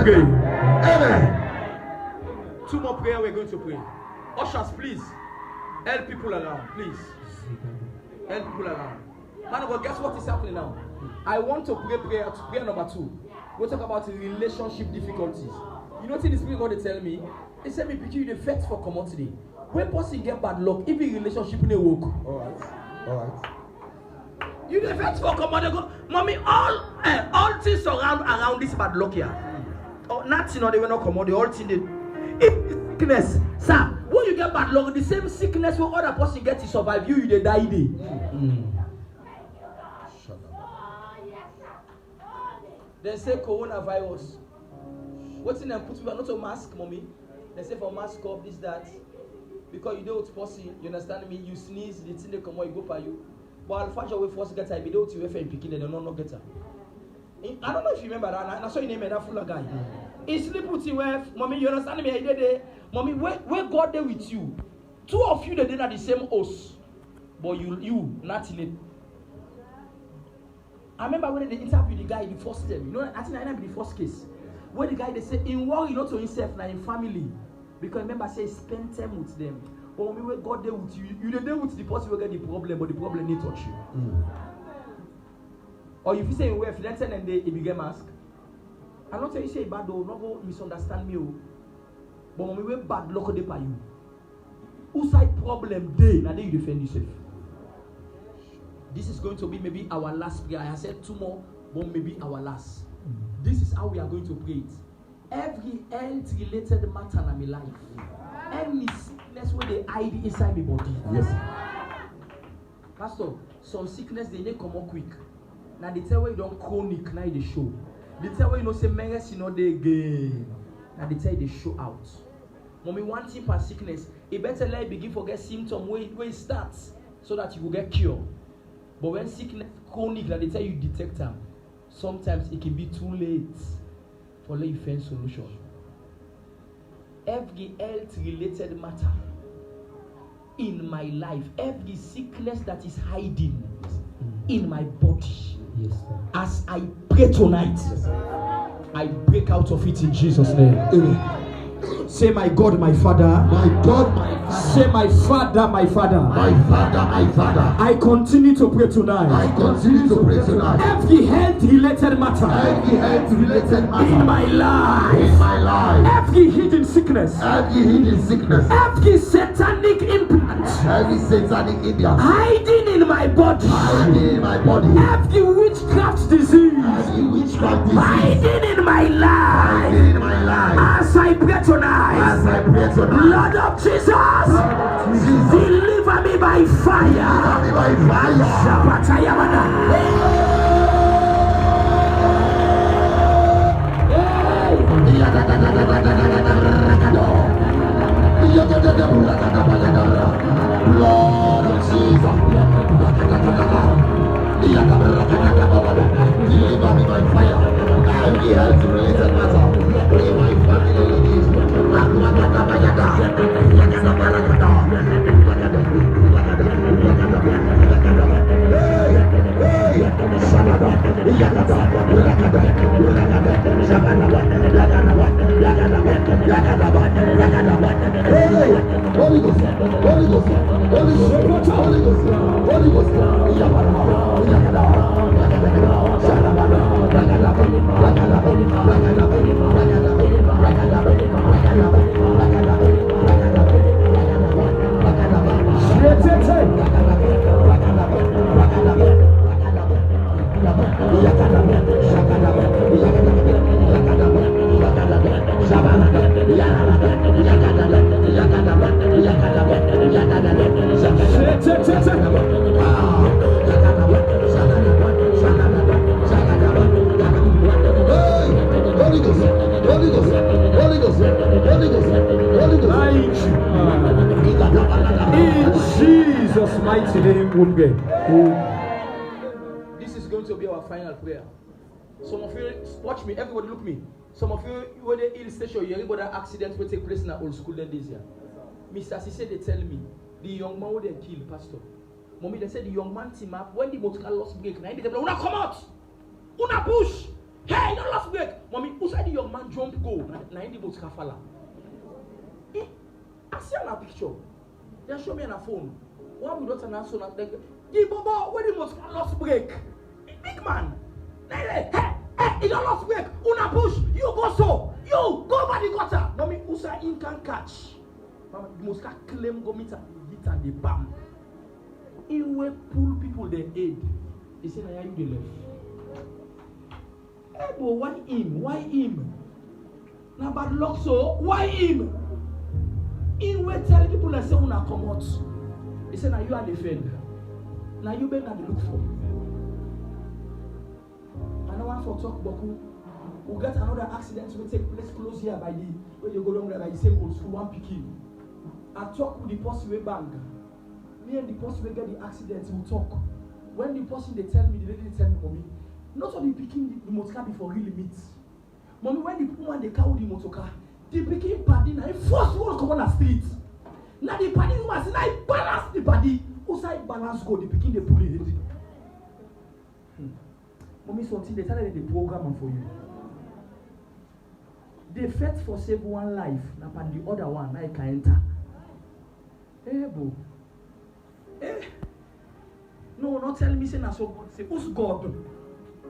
pray. Amen. 2 more prayer we're going to pray. Ushers, please help people around. Please help people around. Man of God, guess what is happening now? I want to pray prayer number 2. We'll talk about relationship difficulties. You know what the Spirit God they tell me? They say me picture you the first for commodity. When person get bad luck, even relationship in a work. All right. You the first for commodity. Mommy, all things around this bad luck here. Oh, nothing or they will not commodity. All things they sickness. Sir, when you get bad luck, the same sickness when other person gets to survive, you they die day. They say coronavirus. What's in them put people not to mask, mommy? They say for mask up, this, that. Because you know it's possible, you understand me? You sneeze, the thing they come out, you go by you. But unfortunately, we first get I be able to refer in picking, they don't get her. I don't know if you remember that. I saw your name that full of guy. In sleep with you, mommy, you understand me? I did it. Mommy, where God there with you? 2 of you they did at the same house. But you not in it. I remember when they interviewed the guy the first time. You know, I think I remember the first case. Where the guy they say in worry not to himself, now in family. Because remember say spend time with them. But when we God there with you, you there with the person who get the problem, but the problem need touch you. Or if you say if you then and they begin mask. I'm not saying you say bad though, not go misunderstand me. But when we were bad luck they by you. Who side problem day, now then you defend yourself. This is going to be maybe our last prayer. I said 2 more, but maybe our last. This is how we are going to pray it. Every health-related matter in my life, any sickness where they hide inside my body. Yes. Pastor, some sickness they come up quick. Now they tell you don't chronic, now they show. They tell you no say meres you know they again. Now they tell you they show out. Mommy, one thing per sickness, it better let begin forget symptom where it starts so that you will get cured. But when sickness chronic, like they tell you detect them, sometimes it can be too late for let you find solution. Every health-related matter in my life, every sickness that is hiding in my body, as I pray tonight, I break out of it in Jesus' name. Amen. Say, my God, my Father. My God, my Father. Say, my Father, my Father. My Father, my Father. I continue to pray tonight. I continue to pray tonight. Every health-related matter. Every health-related matter. In my life. In my life. Every hidden sickness. Every hidden sickness. Every satanic implant. Every satanic implant. Hiding in my body. Hiding in my body. Every witchcraft disease. Every witchcraft disease. Hiding in my life. Hiding in my life. As I pray tonight. As I pray tonight. Lord of Jesus. Deliver me by fire. Deliver me by fire. Lord of Jesus. Deliver me by fire. Every health-related matter. In my family. Holy Ghost, Holy Ghost, Holy Ghost, Holy Ghost, Holy mighty name we pray. This is going to be our final prayer. Some of you, watch me, everybody look me. Some of you, when the hill station, you everybody accidents will take place in the old school then this year. Mr. Sisse, they tell me, the young man would they kill, Pastor. Mommy, they said the young man team up, when the motor car lost break, now they say, Una come out! Una push! Hey, no last break. Mommy, who said the young man jump go? Na in the boat kafala. I see on a picture. They show me on a phone. One with daughter and son and they the bobo where the most lost break. Big man. Hey, it don't lost break. Una push. You go so. You go by the gutter. Mommy, who say in can catch? Mama, the most claim go meet and the bam. He will pull people their aid. He said, I am the left. Hey, but why him? Why him? Now bad luck so. Why him? He will tell people that say una come out. He said, now you are the friend. Now you better look for. And I want for talk Boku. We get another accident will take place close here by the where you go down there by the same old school one picking. I talk with the person way bank. Me and the person will get the accident, we talk. When the person they tell me, the lady they tell me for me, not only picking the motor car before really meet. Mommy, when the woman they carry the motor car, the picking party now first one come on the street. Now the party woman say now balance the body. Who say balance go? The picking they pull it. Mommy, something they tell them the program for you. They fight for save one life, now but the other one now can enter. Hey, bro. Eh? No, not telling me say na so God say who's God?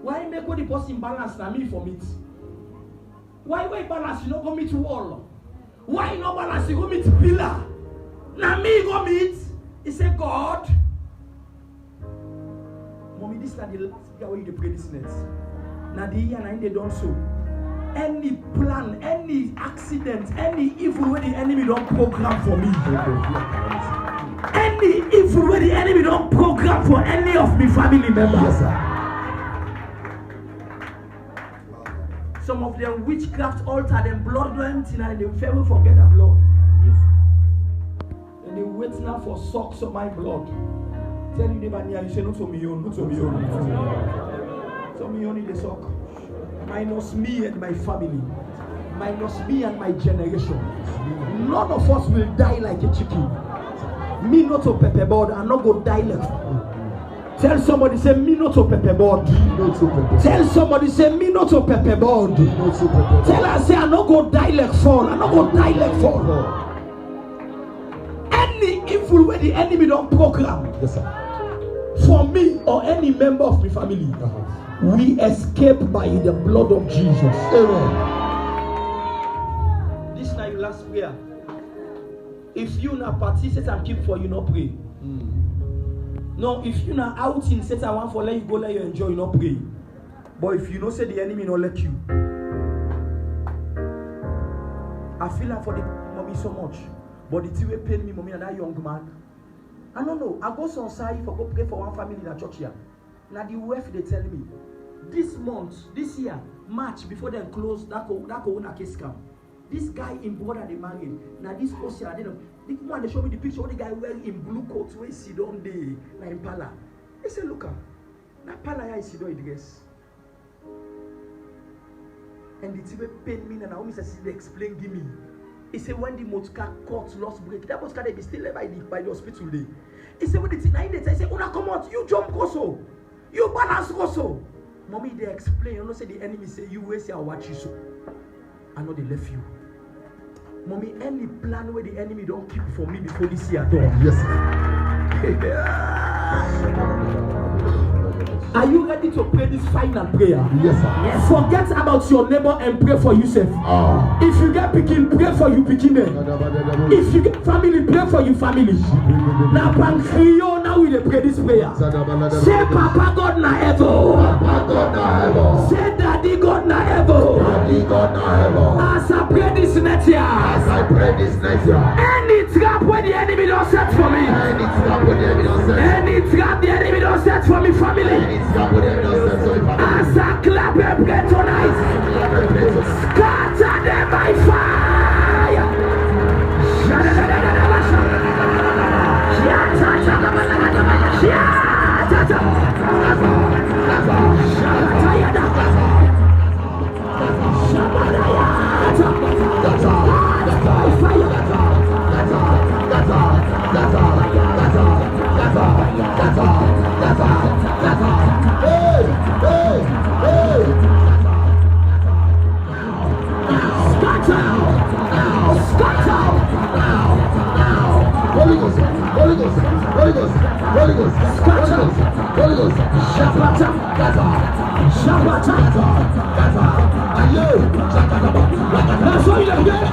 Why make what the person balance na me for meet? Why balance you not go meet wall? Why not balance you go meet pillar? Na me go meet? He said God. Mommy, this is not the last year where you pray this next. Now the year and they don't so. Any plan, any accident, any evil where the enemy don't program for me. Any evil where the enemy don't program for any of my family members. Yes, sir. Some of them witchcraft altar, them blood don't empty and they fail to forget the blood. Yes. And they wait now for socks of my blood. Tell you never near you say no to me own, no to me own. So me only the sock. Minus me and my family. Minus me and my generation. None of us will die like a chicken. Me not to pepper board and not go die like. Tell somebody say me not to pepper board. Tell somebody say me not to pepper board. Tell her say I not go die like fall. I not go die like fall. Any evil where the enemy don't program. Yes, sir. For me or any member of my family. We escape by the blood of Jesus. Amen. This is your last prayer. If you not party, Satan keep for you, not pray. No, if you not out in Satan want for let you go, let you enjoy, you not pray. But if you don't say the enemy not let you. I feel like for the mommy so much. But the thing will pain me, mommy, and that young man. I don't know. I go some side for go pray for one family in the church here. Now the wife they tell me this month, this year, March before they close that corona case scam. This guy in brother they married. Now this person I didn't. The one they show me the picture of the guy wearing in blue coat where he sit on the na in pala. He said, look that pala I see don't dress. And the TV pain me and Naomi says they explain give me. He said when the motor caught lost break, that motor they be still by the hospital day. He said when the thing I say, Una come out, you jump also. You balance also. Mommy, they explain. You know, say the enemy say you will say I watch you so. I know they left you. Mommy, any plan where the enemy don't keep for me before this year done. Yes, sir. Are you ready to pray this final prayer? Yes, sir. Yes. Forget about your neighbor and pray for yourself. If you get picking, pray for you picking. If you get family, pray for your family. Now, Pankrio, now we pray this prayer. Say, Papa God na heaven. Say, Daddy God na heaven. As I pray this next year. Any trap where the enemy don't set for me. Any trap the enemy don't set for me, family. As I clap and pray tonight, scatter them by fire. Holy Ghost, Holy Ghost, Holy Ghost, Holy Ghost, Shabata, Shabata, Ayo, that's why you left there.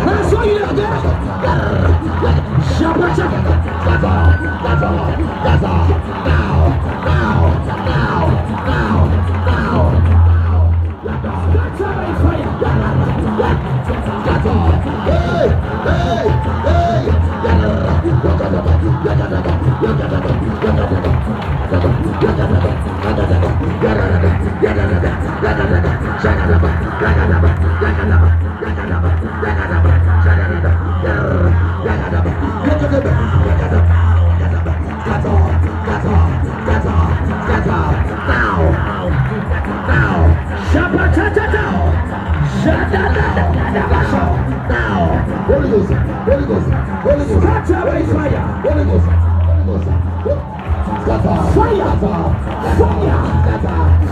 That's why you left there. Shabata, Holy Ghost, Holy Ghost, Holy Ghost, scatter by fire, Holy Ghost, Holy Ghost, scatter, fire, fire, fire,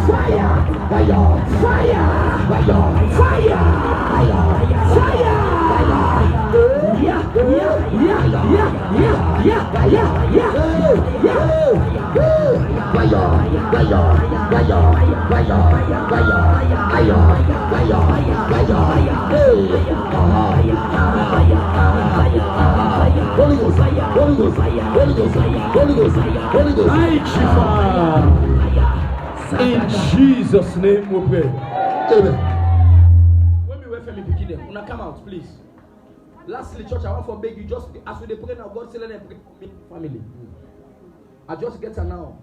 fire, fire, fire, fire, fire, yeah, Holy Ghost, Holy Ghost, Holy Ghost, Holy Ghost, Holy Ghost. In Jesus' name we pray. Amen. When we wait for me begin them, una come out, please. Lastly, church, I want to beg you, just as we pray now, God say let them pray for me, family. I just get her now.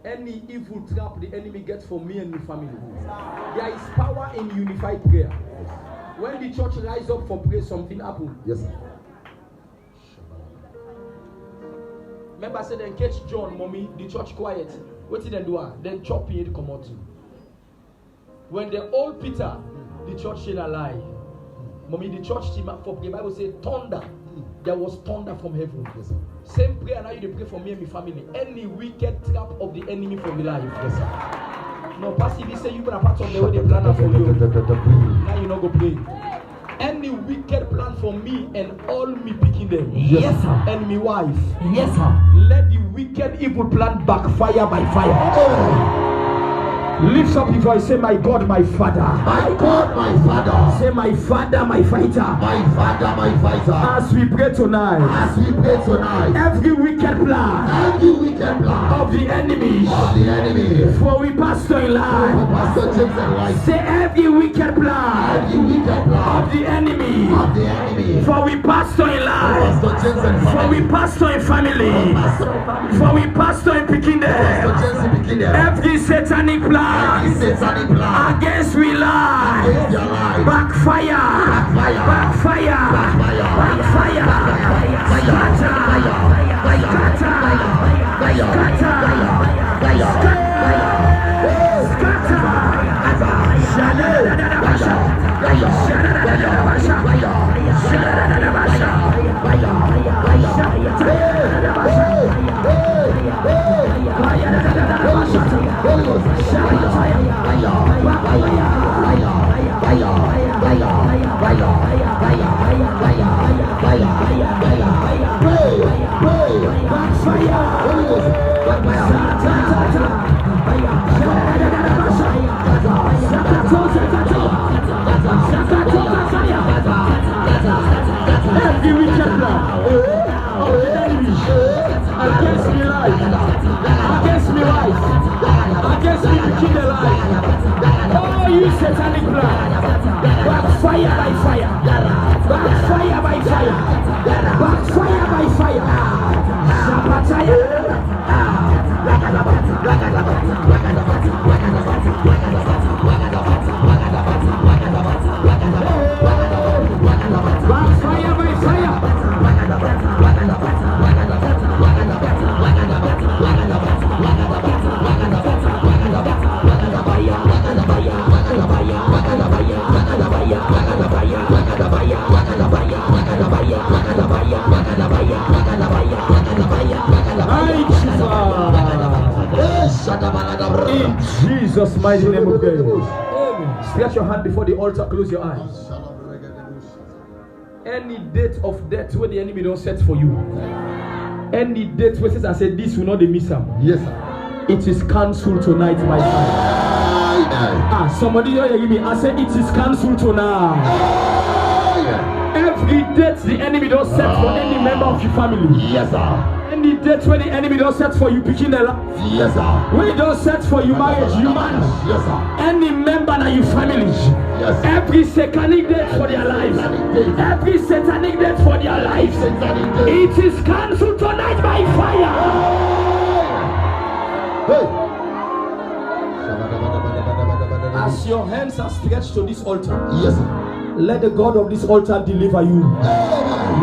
Any evil trap the enemy gets for me and my family, there is power in unified prayer. When the church rise up for prayer, something happens. Yes, sir. Remember I said then catch John, mommy, the church quiet. What did they do? Then chop here to come out. When they old Peter, the church shall lie. Mommy, the church team for the Bible says thunder. There was thunder from heaven. Yes, sir. Same prayer now you pray for me and my family. Any wicked trap of the enemy from my life. Yes, sir. No, Pastor, if you say you gonna part of the way they plan for you, now you not go pray. Any wicked plan for me and all me picking them. Yes, sir. And my wife. Yes, sir. Let the wicked evil plan backfire by fire. Oh. Lift up your voice, say my God, my Father. My God, my Father. Say my Father, my fighter. My Father, my fighter. As we pray tonight, As we pray tonight, every wicked plan every wicked plan of the enemy of the enemy for we pastor in for life. Pastor James and life, Say every wicked plan every wicked plan of the enemy of the enemy for we pastor in life. Pastor James and For family, we pastor in family. For we pastor in picking Pastor them. James and begin there. Every satanic Every plan satanic plan against we life. against your life, Backfire. Backfire. Backfire. Backfire. Every wicked plan of the enemy against me life, against me life, against me to kill the life. Oh, you satanic plan, backfire by fire, backfire by fire, backfire by fire. Sabataya. Backfire by fire. In Jesus' mighty name we pray. Stretch your hand before the altar, close your eyes. any date of death where the enemy don't set for you, any date where I said this will not miss them. Yes, sir. It is cancelled tonight, my friend. Somebody here give me. I said it is cancelled tonight. Every date the enemy don't set for any member of your family. Yes, sir. Any date where the enemy don't set for you picking the life. Yes, sir. When you don't set for you marriage, you man. Yes, sir. Any member of your family. Yes. Every satanic date for their lives. Every satanic date for their lives. It is cancelled tonight by fire. Hey. As your hands are stretched to this altar, Yes, sir. let the God of this altar deliver you.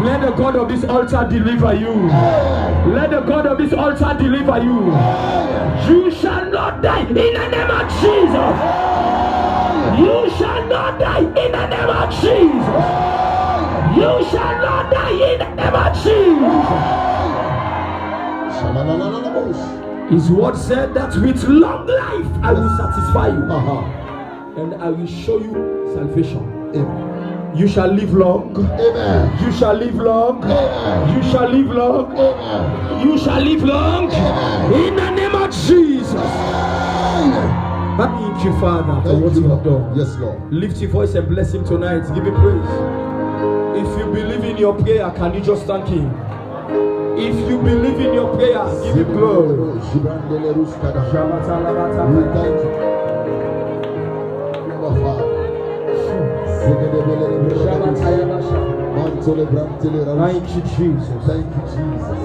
Let the God of this altar deliver you. Let the God of this altar deliver you. You shall not die in the name of Jesus. You shall not die in the name of Jesus. You shall not die in the name of Jesus. His word said that with long life I will satisfy you. And I will show you salvation. Amen. You shall live long. Amen. You shall live long. Amen. You shall live long. Amen. You shall live long. In the name of Jesus. Thank you, Father, for what you have done. Yes, Lord. Lift your voice and bless him tonight. Give him praise. If you believe in your prayer, can you just thank him? If you believe in your prayer, give him glory. We thank you. Thank you, Jesus. Thank you, Jesus.